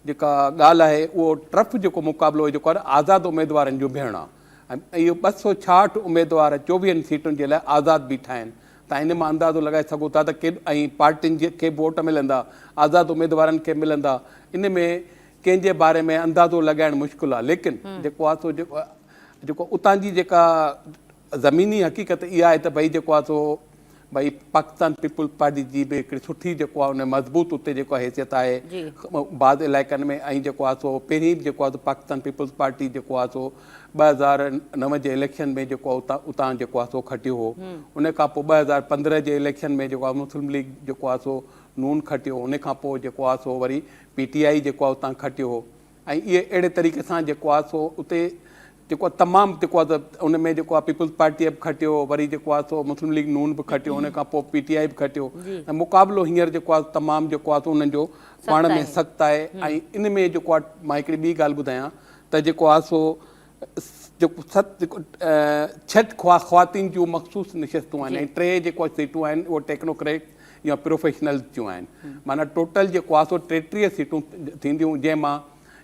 जेका ॻाल्हि आहे उहो टफ जेको मुक़ाबिलो जेको आहे आज़ादु उमेदवारनि जो बीहणु आहे ऐं इहो 266 उमेदवार 24 सीटुनि जे लाइ आज़ादु बीठा आहिनि। तव्हां इन मां अंदाज़ो लॻाए सघो था त ऐं पार्टियुनि खे वोट मिलंदा, आज़ादु उमेदवारनि खे मिलंदा, इन में कंहिंजे बारे में अंदाज़ो लॻाइणु मुश्किल आहे। लेकिन जेको आहे सो जेको उतां जी जेका ज़मीनी हक़ीक़त इहा आहे त भई जेको आहे सो भई पाकिस्तान पीपल्स पार्टी जी बि हिकिड़ी सुठी जेको आहे उन मज़बूत उते जेको हैसियत आहे बाद इलाइक़नि में ऐं जेको आहे सो पहिरीं जेको आहे पाकिस्तान पीपल्स पार्टी जेको आहे सो 2009 जे इलेक्शन में जेको आहे उतां जेको आहे सो खटियो हो। उन खां पोइ 2015 जे इलेक्शन में जेको आहे मुस्लिम लीग जेको आहे सो नून खटियो, उन खां पोइ जेको आहे सो वरी PTI जेको आहे उतां खटियो हो ऐं इहे अहिड़े तरीक़े सां जेको आहे सो उते जेको आहे तमामु जेको आहे त उन में जेको आहे पीपल्स पार्टीअ बि खटियो, वरी जेको आहे सो मुस्लिम लीग नून बि खटियो, उन खां पोइ PTI बि खटियो ऐं मुक़ाबिलो हींअर जेको आहे तमामु जेको आहे उन्हनि जो पाण में सख़्तु आहे। ऐं इन में जेको आहे मां हिकिड़ी ॿी ॻाल्हि ॿुधायां त जेको आहे सो जेको 6 ख़्वातीन जूं मख़सूस निशस्तूं आहिनि ऐं 3 जेको सीटूं आहिनि उहे टेक्नोक्रेट या प्रोफेशनल्स जूं आहिनि। माना टोटल जेको आहे सो 33 सीटूं थींदियूं जंहिं मां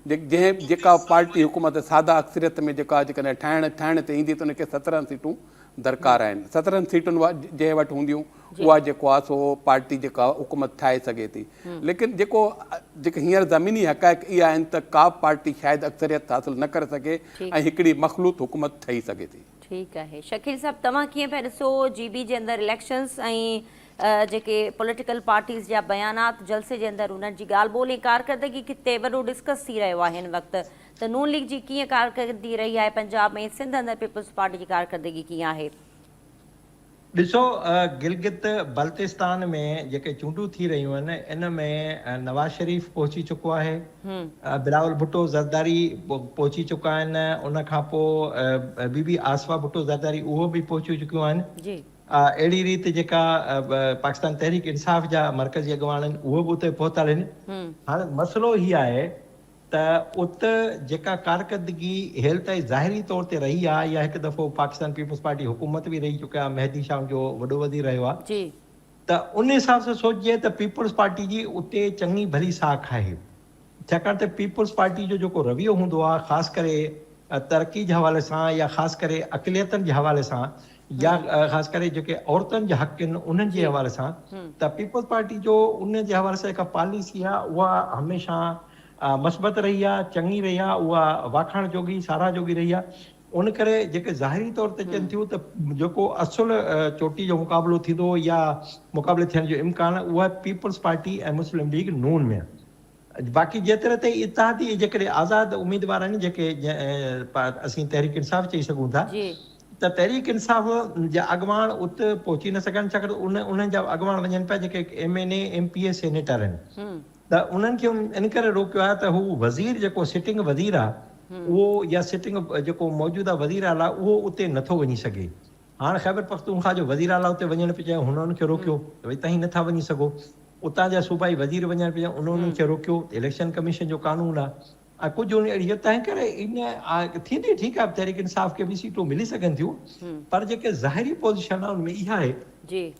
जेका पार्टी हुकूमत सादा अक्सरियत में जेका जेकॾहिं ठाहिण ते ईंदी त उनखे 17 सीटूं दरकार आहिनि। 17 सीटुनि जंहिं वटि हूंदियूं उहा जेको आहे सो पार्टी जेका हुकूमत ठाहे सघे थी। लेकिन जेके हींअर ज़मीनी हक़ाइक़ इहा आहिनि त का पार्टी शायदि अक्सरियत हासिल न करे सघे ऐं हिकिड़ी मख़लूत हुकूमत ठही सघे थी। ठीकु आहे शकील साहब, तव्हां कीअं पिया ॾिसो GB जे अंदरि इलेक्शन्स ऐं जेके पॉलिटिकल पार्टीज़ जा बयानात जलसे जे अंदरि उन्हनि जी ॻाल्हि ॿोल ऐं कारकर्दगी किथे वॾो डिस्कस थी रहियो आहे हिन वक़्तु त नून लीग जी कीअं कारकर्दगी रही आहे पंजाब में, सिंध अंदरि पीपल्स पार्टी जी कारकर्दगी कीअं आहे? ॾिसो गिलगित बल्तिस्तान में जेके चूंडूं थी रहियूं आहिनि इन में नवाज़ शरीफ़ पहुची चुको आहे, बिलावल भुट्टो ज़रदारी पहुची चुका आहिनि, उन खां पोइ बीबी आसिफ़ा भुट्टो ज़रदारी उहो बि पहुची चुकियूं आहिनि। अहिड़ी रीति जेका पाकिस्तान तहरीक इंसाफ़ जा मरकज़ी अॻवान आहिनि उहो बि उते पहुतल आहिनि। हाणे मसइलो हीअ आहे त उते जेका कारकर्दगी हेल ताईं ज़ाहिरी तौर ते रही आहे या हिकु दफ़ो पाकिस्तान पीपल्स पार्टी हुकूमत बि रही चुका आहे, मेहदी शाह जो वॾो वधी रहियो आहे, त उन हिसाब सां सोचिजे त पीपल्स पार्टी जी उते चङी भली साख आहे। छाकाणि त पीपल्स पार्टी जो जेको रवैयो हूंदो आहे ख़ासि करे तरक़ी जे हवाले सां या ख़ासि करे अक़लियतनि जे हवाले सां या ख़ासि करे जेके औरतुनि जा हक़ आहिनि उन्हनि जे हवाले सां, त पीपल्स पार्टी जो उन जे हवाले सां जेका पॉलिसी आहे उहा हमेशह मस्बत रही आहे, चङी रही आहे, उहा वाखाण जोगी साराह जोगी रही आहे। उन करे जेके ज़ाहिरी तौर ते चवनि थियूं त जेको असुल चोटी जो मुक़ाबिलो थींदो या मुक़ाबिले थियण जो इम्कान उहा पीपल्स पार्टी ऐं मुस्लिम लीग नून में आहे। बाक़ी जेतिरे ताईं इत्तेहादी जेकॾहिं आज़ादु उमेदवार आहिनि जेके असीं तहरीक इंसाफ़ चई सघूं था, त तहरीक इंसाफ़ जा अॻवान उते पहुची न सघनि छाकाणि उन्हनि जा अॻवान वञनि पिया जेके MNA MPA सेनेटर आहिनि, त उन्हनि खे इन करे रोकियो आहे त हू वज़ीर जेको सिटिंग वज़ीर आहे उहो या सिटिंग जेको मौजूदा वज़ीर आला उहो उते नथो वञी सघे। हाणे ख़ैबर पख्तूनख्वा जो वज़ीर आला उते वञण पियो चाहे, हुननि खे रोकियो त भई तव्हां नथा वञी सघो। उतां जा सूबाई वज़ीर वञण पिया, उन्हनि खे रोकियो, इलेक्शन कमीशन जो कानून आहे ऐं कुझु अहिड़ी तंहिं करे इन थींदी ठीकु आहे तहरीक इंसाफ़ खे बि सीटूं मिली सघनि थियूं, पर जेके ज़ाहिरी पोज़ीशन आहे उनमें इहा आहे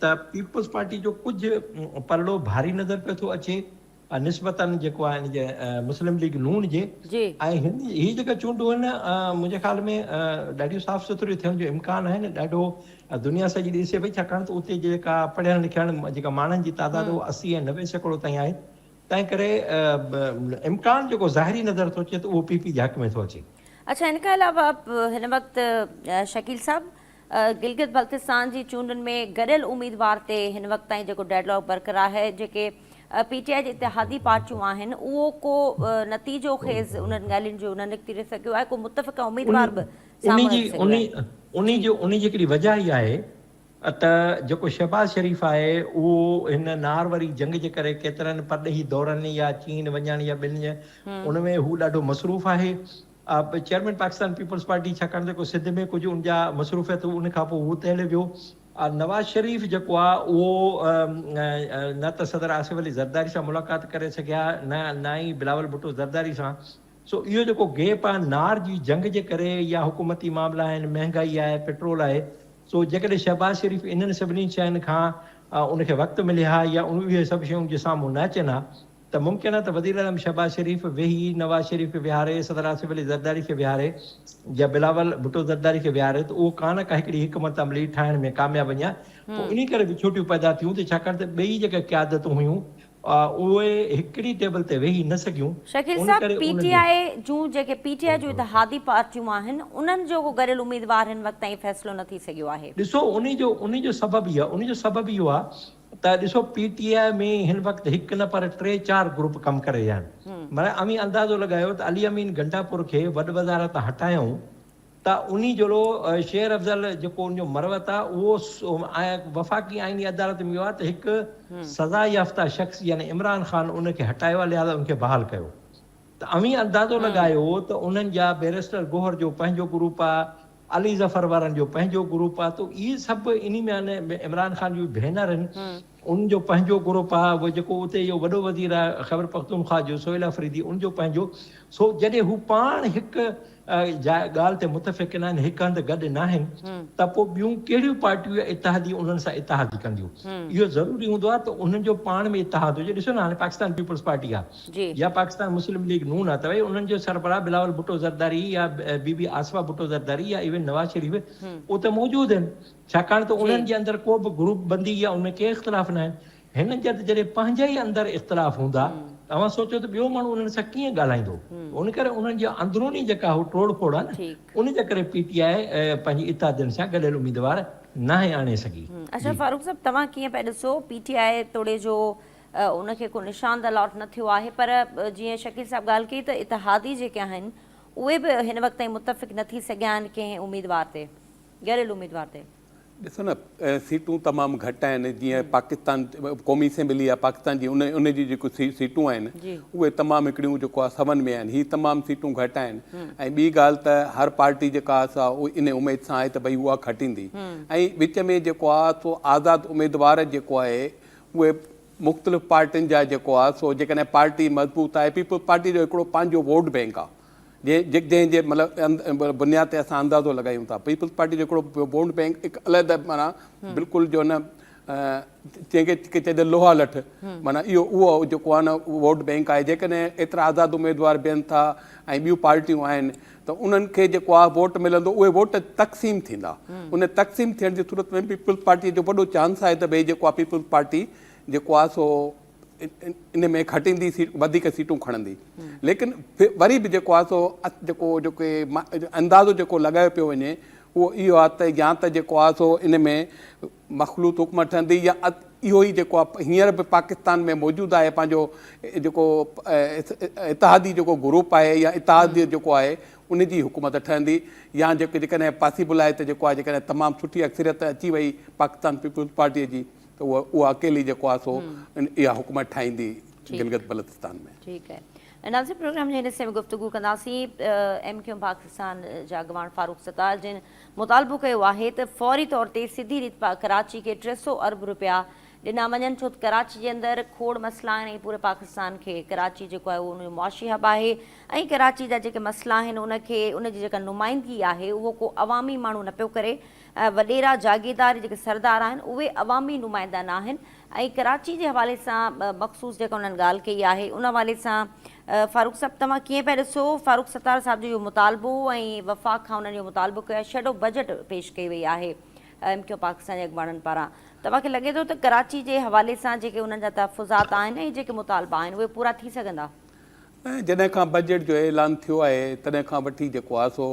त पीपल्स पार्टी जो कुझु पलड़ो भारी नज़र पियो थो अचे निस्बतन जेको आहे इन जे मुस्लिम लीग नून जे जी ऐं ही जेका चूंडूं आहिनि मुंहिंजे ख़्याल में ॾाढियूं साफ़ सुथरियूं थियण जो इम्कान आहिनि ॾाढो दुनिया सॼी ॾिसे पई छाकाणि त उते जेका पढ़ियल लिखियल जेका माण्हुनि जी तादाद 80 ऐं 90 सैकड़ो ताईं आहे तंहिं करे इम्कान जेको ज़ाहिरी नज़र थो अचे त उहो पीपी जे हक़ में थो अचे। अच्छा, इन खां अलावा हिन वक़्तु शकील साहब गिलगित बल्तिस्तान जी चूंडुनि में गॾियल उम्मीदवार ते हिन वक़्त ताईं जेको डेडलॉक बरक़रार आहे, जेके PTI जे इतिहादी पार्टियूं आहिनि, उहो को नतीजो खेज़ उन्हनि ॻाल्हियुनि जो न निकिरी सघियो आहे, को मुतफ़िक़ उम्मीदवार बि साम्हूं रखी सघियो आहे। उन जी हिकिड़ी वजह इहा आहे त जेको शहबाज़ शरीफ़ आहे उहो हिन नार वारी जंग जे करे केतिरनि परॾेही दौरनि या चीन वञण या ॿिनि उन में हू ॾाढो मसरूफ़ आहे। चेयरमैन पाकिस्तान पीपल्स पार्टी छाकाणि जेको सिंध में कुझु उन जा मसरूफ़ियत उन खां पोइ हू तहले वियो। नवाज़ शरीफ़ जेको आहे उहो न त सदर आसिफ अली ज़रदारी सां मुलाक़ात करे सघिया न ई बिलावल भुट्टो ज़रदारी सां। सो इहो जेको गैप आहे नार जी जंग जे करे या हुकूमती मामला आहिनि, महांगाई आहे, पेट्रोल आहे, सो जेकॾहिं शहबाज़ शरीफ़ इन्हनि सभिनी शयुनि खां उनखे वक़्तु मिले हा या उहे सभु शयूं जे साम्हूं न अचनि हा त मुमकिन आहे त वज़ीर आज़म शहबाज़ शरीफ़ वेही नवाज़ शरीफ़ खे विहारे, सदर आसिफ अली ज़रदारी खे विहारे या बिलावल भुट्टो ज़रदारी खे विहारे त उहो कान का हिकिड़ी हिकमत अमली ठाहिण में कामयाबु वञा। पोइ इन करे विछोटियूं पैदा थियूं त छाकाणि त ॿई जेके क़यादतूं हुयूं उहे हिकिड़ी टेबल ते वेही न सघियूं। शकील साहब, PTI जूं जेके PTI जूं इतिहादी पार्टियूं आहिनि, उन्हनि जो को गॾियल उम्मीदवार हिन वक़्त ताईं फ़ैसिलो न थी सघियो आहे। ॾिसो उन जो सबबु इहो आहे त ॾिसो PTI में हिन वक़्तु हिकु न पर 3-4 ग्रुप कमु करे रहिया आहिनि। मतलब अमी अंदाज़ो लॻायो त अली अमीन गंडापुर खे वॾ वज़ार तां हटायूं त उन जहिड़ो शेर अफ़ज़ल जेको उनजो मरवत आहे उहो वफ़ाक़ी आइनी अदालत में वियो आहे त हिकु सज़ा याफ़्ता शख़्स यानी इमरान ख़ान उनखे हटायो आहे, लिहाज़ा उनखे बहाल कयो। त अमी अंदाज़ो लॻायो त उन्हनि जा बैरिस्टर गोहर जो पंहिंजो ग्रुप आहे, अली ज़फ़र वारनि जो पंहिंजो ग्रुप आहे, त इहे सभु इन में इमरान ख़ान जूं भेनर आहिनि, उनजो पंहिंजो ग्रुप आहे। उहो जेको उते इहो वॾो वज़ीर आहे ख़ैबर पख्तूनख्वा जो सोहेल अफरीदी, उनजो पंहिंजो। सो जॾहिं हू पाण हिकु ॻाल्हि ते मुतफ़िक़ न आहिनि, हिकु हंधि गॾु न आहिनि, त पोइ ॿियूं कहिड़ियूं पार्टियूं इतिहादी उन्हनि सां इतिहादी कंदियूं? इहो ज़रूरी हूंदो आहे त उन्हनि जो पाण में इतिहाद हुजे। ॾिसो न हाणे पाकिस्तान पीपल्स पार्टी आहे या पाकिस्तान मुस्लिम लीग नून आहे, त भई उन्हनि जो सरबराह बिलावल भुट्टो ज़रदारी या बीबी आसिफा भुट्टो ज़रदारी या इवन नवाज़ शरीफ़ उहे त मौजूदु आहिनि, छाकाणि त उन्हनि जे अंदरि को बि ग्रुप बंदी या उनमें के इख़्तिलाफ़ न आहिनि। हिननि जा त जॾहिं पंहिंजा ई अंदरि इख़्तिलाफ़ हूंदा, तव्हां सोचो त ॿियो माण्हू उन्हनि सां कीअं ॻाल्हाईंदो? उन करे उन्हनि जो अंदरूनी जेका हू तोड़ फोड़ आहे न, उन जे करे PTI पंहिंजी इतिहादियुनि सां गॾियल उम्मीदवार न आणे सघी। अच्छा फारूक साहब, तव्हां कीअं पिया ॾिसो PTI तोड़े जो उनखे को निशान अलॉट न थियो आहे, पर जीअं शकील साहब ॻाल्हि कई त इतिहादी जेके आहिनि उहे बि हिन वक़्त ताईं मुतफ़िक़ न थी सघिया आहिनि कंहिं उम्मीदवार ते, गॾियल उम्मीदवार ते। ॾिसो न, सीटूं तमामु घटि आहिनि। जीअं पाकिस्तान क़ौमी असेंबली आहे पाकिस्तान जी, उन जी जेको सीटूं आहिनि उहे तमामु हिकिड़ियूं जेको आहे 7 में आहिनि, हीअ तमामु सीटूं घटि आहिनि। ऐं ॿी ॻाल्हि त हर पार्टी जेका आहे इन उमेद सां आहे त भई उहा खटींदी। ऐं विच में जेको आहे सो आज़ादु उमेदवार जेको आहे उहे मुख़्तलिफ़ पार्टियुनि जा जेको आहे सो जेकॾहिं पार्टी मज़बूत आहे, पीपल्स पार्टी जो हिकिड़ो पंहिंजो वोट बैंक आहे जंहिंजे मतिलबु बुनियाद ते असां अंदाज़ो लॻायूं था। पीपल्स पार्टी जो हिकिड़ो वोट बैंक हिकु अलॻि माना बिल्कुलु जो न जंहिंखे चइजे लोहा लठ, माना इहो उहो जेको आहे न वोट बैंक आहे। जेकॾहिं एतिरा आज़ादु उमेदवार बीहनि था ऐं ॿियूं पार्टियूं आहिनि त उन्हनि खे जेको आहे वोट मिलंदो, उहे वोट तक़सीम थींदा। उन तक़सीम थियण जी सूरत में पीपल्स पार्टीअ जो वॾो चांस आहे त भई जेको आहे पीपल्स पार्टी जेको आहे सो इन में खटींदी, सीट वधीक सीटूं खणंदी। लेकिन वरी बि जेको आहे सो जेको अंदाज़ो जेको लॻायो पियो वञे उहो इहो आहे त या त जेको आहे सो इन में मख़लूत हुकूमत ठहंदी या इहो ई जेको आहे हींअर बि पाकिस्तान में मौजूदु आहे पंहिंजो जेको इतिहादी जेको ग्रुप आहे या इतिहाद जेको आहे उन जी हुकूमत ठहंदी, या जेकॾहिं पॉसिबल आहे त जेको आहे जेकॾहिं तमामु सुठी अक्सरियत अची वई पाकिस्तान पीपल्स पार्टीअ जी त उहा अकेली जेको आहे सो इहा हुकूमत ठाहींदी गिलगित बल्तिस्तान में। ठीकु आहे। नाज़रीन, प्रोग्राम जे हिस्से में गुफ़्तगू कंदासीं MQ पाकिस्तान जा अॻवान फारूक सतार, जिन मुतालबो कयो आहे त फौरी तौर ते सिधी रीत कराची खे 300 अरब रुपया ॾिना वञनि, छो त कराची जे अंदरि खोड़ मसइला आहिनि ऐं पूरे पाकिस्तान खे कराची जेको आहे उहो उन मुआशी हब आहे ऐं कराची जा जेके मसइला आहिनि उनखे उनजी जेका नुमाइंदगी आहे उहो को अवामी माण्हू न पियो करे, वॾेरा जागीरदार जेके सरदार आहिनि उहे अवामी नुमाइंदा न आहिनि। ऐं कराची जे हवाले सां मख़सूस जेका उन्हनि ॻाल्हि कई आहे उन हवाले सां फारूक साहब तव्हां कीअं पिया ॾिसो फारूक सत्तार साहिब जो इहो मुतालबो ऐं वफ़ाक़ खां उन्हनि जो मुतालबो कयो आहे, शेडो बजट पेश कई वई आहे MQ पाकिस्तान जे अॻुवाणनि पारां, तव्हांखे लॻे थो त कराची जे हवाले सां जेके उन्हनि जा तहफ़ुज़ात आहिनि ऐं जेके मुतालबा आहिनि उहे पूरा थी सघंदा? जॾहिं खां बजट जो ऐलान थियो आहे तॾहिं खां वठी जेको आहे सो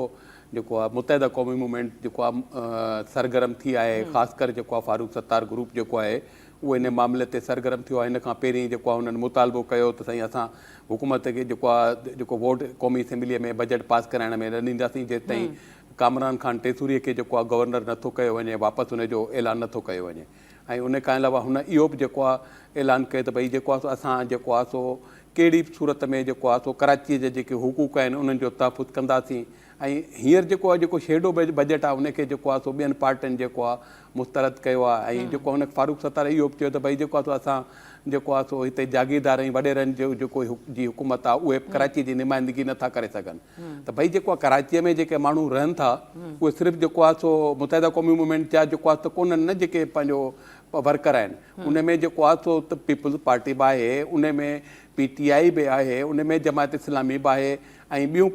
जेको आहे मुतहदा क़ौमी मूवमेंट जेको आहे सरगर्म थी आहे, ख़ासि करे जेको आहे फारूक सत्तार ग्रुप जेको आहे उहो इन मामले ते सरगर्म थियो आहे। इन खां पहिरीं जेको आहे उन्हनि मुतालबो कयो त साईं असां हुकूमत खे जेको वोट क़ौमी असेंबलीअ में बजट पास कराइण में न ॾींदासीं जेसि ताईं कामरान खान टेसूरीअ खे जेको आहे गवर्नर नथो कयो वञे, वापसि हुनजो ऐलान नथो कयो वञे। ऐं उन खां अलावा हुन इहो बि जेको आहे ऐलान कयो त भई जेको आहे सो असां जेको आहे सो कहिड़ी बि सूरत में जेको आहे सो कराचीअ जे जेके हुकूक आहिनि उन्हनि जो तहफ़ुज़ कंदासीं। ऐं हींअर जेको आहे जेको शेडो बजट आहे उनखे जेको आहे सो ॿियनि पार्टियुनि जेको आहे मुस्तरद कयो आहे। ऐं जेको हुन फारूक सत्तार इहो बि चयो त भई जेको आहे सो असां जेको आहे सो हिते जागीरदार ऐं वॾेरनि जो जेको जी हुकूमत आहे उहे कराची जी नुमाइंदगी नथा करे सघनि। त भई जेको आहे कराचीअ में जेके माण्हू रहनि था उहे सिर्फ़ु जेको आहे सो मुतहदा क़ौमी मूवमेंट जा जेको आहे त कोन्हनि न जेके पंहिंजो वर्कर आहिनि, उन में जेको आहे सो त पीपल्स पार्टी बि आहे, उन में PTI बि आहे, उन में जमात इस्लामी बि आहे ऐं ॿियूं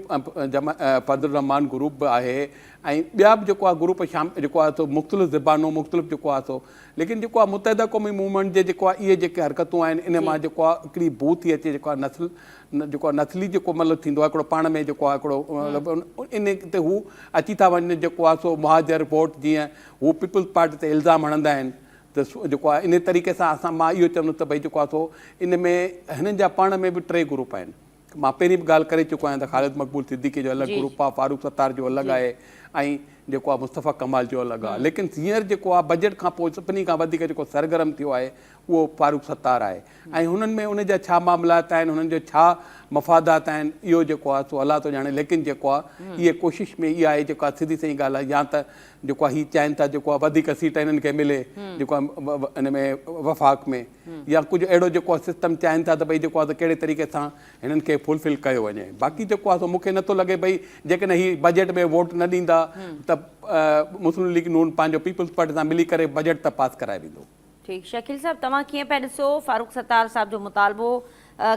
फज़लुर रहमान ग्रुप बि आहे ऐं ॿिया बि जेको आहे ग्रुप जेको आहे सो मुख़्तलिफ़ ज़बानूं मुख़्तलिफ़ जेको आहे सो, लेकिन जेको आहे मुतहदा क़ौमी मूवमेंट जे जेको आहे इहे जेके हरकतूं आहिनि इन मां जेको आहे हिकिड़ी बू थी अचे जेको आहे जेको आहे नस्ली जेको मतिलबु थींदो आहे हिकिड़ो पाण में जेको आहे हिकिड़ो मतिलबु इन ते हू अची था वञनि जेको आहे सो मुहाजिर वोट जीअं हू पीपल्स पार्टी ते इल्ज़ाम हणंदा आहिनि त जेको आहे इन तरीक़े सां मां इहो चवंदुसि त भई जेको आहे सो इन में हिननि जा पाण में बि 3 ग्रुप आहिनि। मां पहिरीं बि ॻाल्हि करे चुको आहियां त ख़ालिद मक़बूल सिद्दीकी जो अलॻि ग्रुप आहे, फारूक सत्तार जो अलॻि आहे ऐं जेको आहे मुस्तफ़ा कमाल जो अलॻि आहे। लेकिन हींअर जेको आहे बजट खां पोइ सभिनी खां वधीक जेको सरगर्म थियो आहे उहो फारूक सत्तार आहे ऐं हुननि में उन जा छा मामलात आहिनि, हुननि जो छा मफ़ादात आहिनि इहो जेको आहे सो अलाह थो ॼाणे। लेकिन जेको आहे इहे कोशिशि में इहा आहे जेको आहे सिधी सही ॻाल्हि आहे, या त जेको आहे हीअ चाहिनि था जेको आहे वधीक सीट हिननि खे मिले जेको आहे हिन में वफ़ाक़ में, या कुझु अहिड़ो जेको आहे सिस्टम चाहिनि था त भई जेको आहे त कहिड़े तरीक़े सां हिननि खे फुलफिल कयो वञे। बाक़ी जेको आहे सो मूंखे नथो लॻे भई जेकॾहिं हीअ बजट में वोट न ॾींदा त मुस्लिम लीग नून पंहिंजो पीपल्स पार्टी सां मिली करे बजट त पास कराए वेंदो। ठीकु, शकील साहब तव्हां कीअं पिया ॾिसो फारूक सत्तार साहिब जो मुतालबो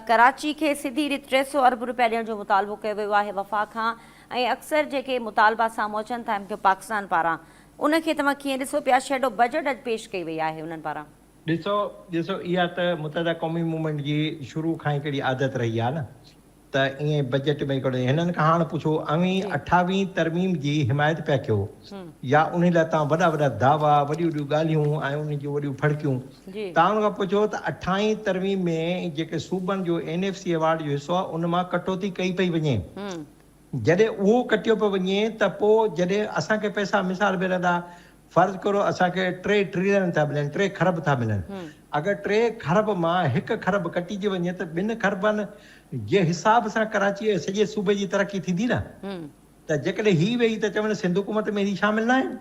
कराची खे सिधी रीति 300 अरब रुपया ॾियण जो मुतालबो कयो वियो आहे वफ़ाक़ खां, ऐं अक्सर जेके मुतालबा साम्हूं अचनि था MQ पाकिस्तान पारां उनखे तव्हां कीअं ॾिसो पिया? शेडो बजट अॼु पेश कई वई आहे उन्हनि पारां। ॾिसो इहा त मुतहदा क़ौमी मूवमेंट जी शुरू खां ई हिकिड़ी आदत रही आहे न त ईअं बजट में हिननि खां हाणे पुछो 28वीं तरमीम जी हिमायत पिया कयो या उन लाइ तव्हां वॾा वॾा दावा वॾियूं वॾियूं ॻाल्हियूं ऐं उन जूं वॾियूं फड़कियूं तव्हां उन खां पुछो त 28वीं तरमीम में जेके सूबनि जो NFC अवार्ड जो हिसो आहे उन मां कटौती कई पई वञे। जॾहिं उहो कटियो पियो वञे त पोइ जॾहिं असांखे पैसा मिसाल मिलंदा, फर्ज़ करो असांखे 3 ट्रिलियन था मिलनि, 3 खरब था मिलनि, अगरि 3 खरब मां 1 खरब कटिजी वञे त 2 खरबनि जे हिसाब सां कराची सॼे सूबे जी तरक़ी थींदी न। त जेकॾहिं हीअ वेही त चवनि सिंध हुकूमत में ही शामिल न आहिनि,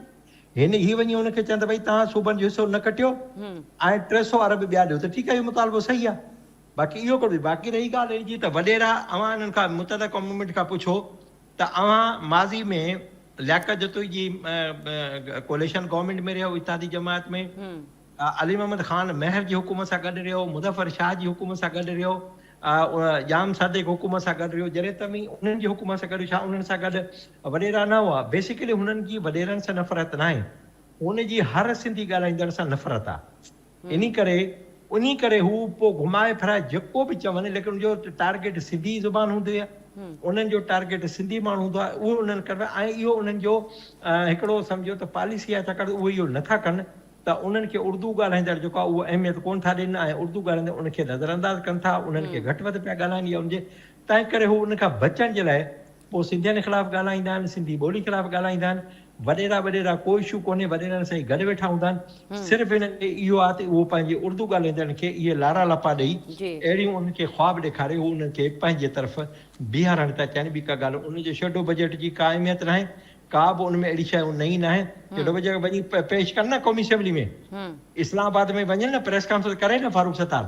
हिन हीअ वञी हुनखे चवनि त भई तव्हां सूबनि जो हिसो न कटियो ऐं 300 अरब ॿिया ॾियो त ठीकु आहे, इहो मुतालबो सही आहे। बाक़ी इहो करो, बाक़ी रही ॻाल्हि जी त वॾेरा अवां हिननि खां मुतहदा क़ौमी मूवमेंट खां पुछो त अवां माज़ी में लियाकत जतोई जी कोलिशन गवर्नमेंट में रहियो, इत्तेहादी जमात में अली मोहम्मद खान महर जी हुकूमत सां गॾु रहियो, मुज़फ़र शाह जी हुकूमत सां गॾु रहियो, जाम सादिक हुकूमत सां गॾु रहियो, जॾहिं तव्हीं उन्हनि जी हुकूमत सां गॾु छा उन्हनि सां गॾु वॾेरा न हुआ। बेसिकली हुननि जी वॾेरनि सां नफ़रत न आहे, हुनजी हर सिंधी ॻाल्हाईंदड़ सां नफ़रत आहे। इन करे हू पोइ घुमाए फिराए जेको बि चवनि, लेकिन उनजो टारगेट सिंधी ज़ुबान हूंदी आहे, उन्हनि जो टारगेट सिंधी माण्हू हूंदो आहे, उहो उन्हनि कयो ऐं इहो उन्हनि जो हिकिड़ो सम्झो त पॉलिसी आहे, छाकाणि उहे इहो नथा कनि त उन्हनि खे उर्दू ॻाल्हाईंदड़ जेको आहे उहो अहमियत कोन था ॾियनि ऐं उर्दू ॻाल्हाईंदड़ उनखे नज़रअंदाज़ कनि था, उन्हनि खे घटि वधि पिया ॻाल्हाइनि या उनजे तंहिं करे हू उनखां बचण जे लाइ पोइ सिंधियुनि ख़िलाफ़ु ॻाल्हाईंदा आहिनि, सिंधी ॿोली ख़िलाफ़ु ॻाल्हाईंदा आहिनि। वॾेरा कोई इशू कोन्हे, वॾेरनि सां गॾु वेठा हूंदा आहिनि, सिर्फ़ु हिननि खे इहो आहे त उहो पंहिंजे उर्दू ॻाल्हाईंदड़नि खे इहे लारा लपा ॾेई अहिड़ियूं उनखे ख़्वाब ॾेखारे हू उन्हनि खे पंहिंजे तरफ़ बीहारणु था चाहिनि। ॿी का ॻाल्हि उनजे शेडो बजट जी का अहमियत न आहे, का बि उनमें अहिड़ी शइ नई न आहे। शेडो बजट वञी पेश कनि न क़ौमी असेंबली में, इस्लामाबाद में वञनि न, प्रेस कॉन्फ्रेंस करे न फारूक सत्तार,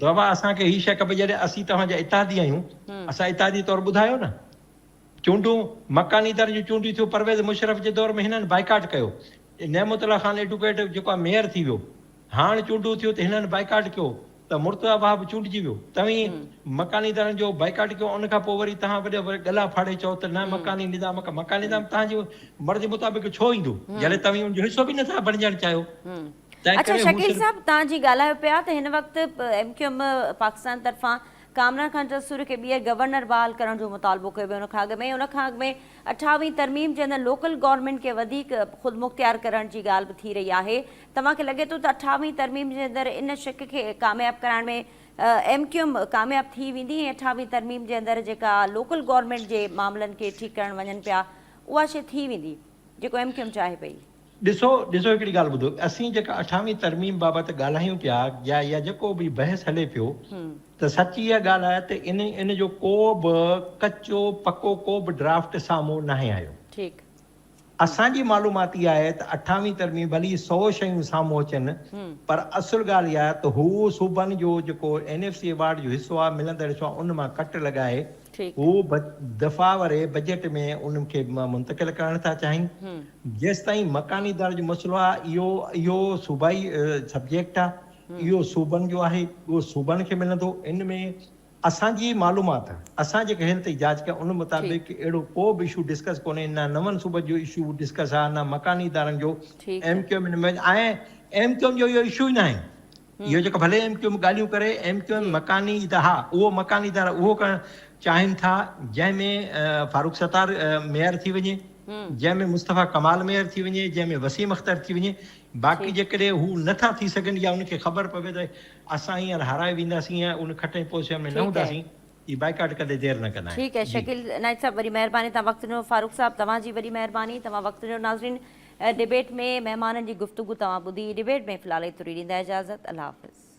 बाबा असांखे हीअ शइ खपे, जॾहिं असीं तव्हांजा इत्तेहादी आहियूं असां इत्तेहादी तौरु ॿुधायो न। चूंडूं मकानी दर जूं चूंडियूं थियूं, परवेज़ मुशरफ जे दौर में हिननि बाइकाट कयो, नेमतुल्ला खान एडवोकेट जेको आहे मेयर थी वियो, हाणे चूंडू थियो त हिननि बाइकाट कयो त मुर्तज़ा वहाब चूंडजी वियो, तव्हीं मकानी इदारनि जो बाइकाट कयो, उन खां पोइ वरी तव्हां वरी गला फाड़े चओ त न मकानी निज़ाम तव्हांजे मर्ज़ी मुताबिक़ छो ईंदो, जॾहिं तव्हीं उनजो हिसो बि नथा बणजणु चाहियो। अच्छा शकील साहब, तव्हां जी ॻाल्हायो पिया त हिन वक़्तु MQM पाकिस्तान तरफ़ां कामरान खान जसूर खे ॿीहर गवर्नर बहाल करण जो मुतालबो कयो वियो। उन खां अॻु में 28वीं तरमीम जे अंदरि लोकल गवर्नमेंट खे वधीक ख़ुदि मुख़्तियार करण जी ॻाल्हि बि थी रही आहे। तव्हांखे लॻे थो त 28वीं तरमीम जे अंदरि इन शिक खे कामयाबु करण में MQM कामयाबु थी वेंदी ऐं 28वीं तरमीम जे अंदरि जेका लोकल गवर्नमेंट जे मामलनि खे ठीकु करणु वञनि पिया उहा शइ थी वेंदी जेको MQM चाहे पई? ॾिसो हिकिड़ी ॻाल्हि ॿुधो, असीं जेका 28वीं तरमीम बाबति ॻाल्हायूं पिया या जेको बि बहस हले पियो, त सची इहा ॻाल्हि आहे त इन जो को बि कचो पको को बि ड्राफ्ट साम्हूं न आयो। ठीकु, असांजी मालूमात इहा आहे त 28वीं तरमीम भली 100 शयूं साम्हूं अचनि, पर असुल ॻाल्हि इहा आहे त हू सूबनि जो जेको NFC अवार्ड जो हिसो आहे, मिलंदड़ हिसो आहे, उन मां कट लॻाए हू दफ़ा वारे बजट में उनखे मुंतकिल करणु था चाहिनि। जेसि ताईं मकानी दर जो मसइलो आहे, इहो सूबाई सब्जेक्ट आहे, इहो सूबनि जो आहे, उहो सूबनि खे मिलंदो। इन में असांजी मालूमात, असां जेके हिन ते जांच कया उन मुताबिक़ अहिड़ो को बि इशू डिस्कस कोन्हे, न नवनि सूबनि जो इशू डिस्कस आहे, न मकानी इदारनि जो। MQM ऐं MQM जो इहो इशू ई न आहे। इहो जेको भले MQM ॻाल्हियूं करे, MQM मकानी हा उहो मकानी इदारा उहो करणु चाहिनि था जंहिंमें फारूक सत्तार मेयर थी वञे, जंहिंमें मुस्तफ़ा कमाल मेयर थी वञे, जंहिंमें वसीम अख्तर थी वञे। बाक़ी जेकॾहिं हू नथा थी सघनि या उनखे ख़बर पवे त असां हींअर हाराए वेंदासीं या उन खटे पोज़ीशन में न हूंदासीं, ई बाइकाट कॾहिं देरि न कंदा। ठीकु है शकील नाइक साहब, वरी महिरबानी, तव्हां वक़्तु ॾिनो। फारूक साहब, तव्हांजी वरी महिरबानी, तव्हां वक़्तु ॾिनो। नाज़रीन, डिबेट में महिमाननि जी गुफ़्तगू तव्हां ॿुधी। डिबेट में फ़िलहाल एतिरी ॾींदा इजाज़त। अल्लाह हाफ़िज़।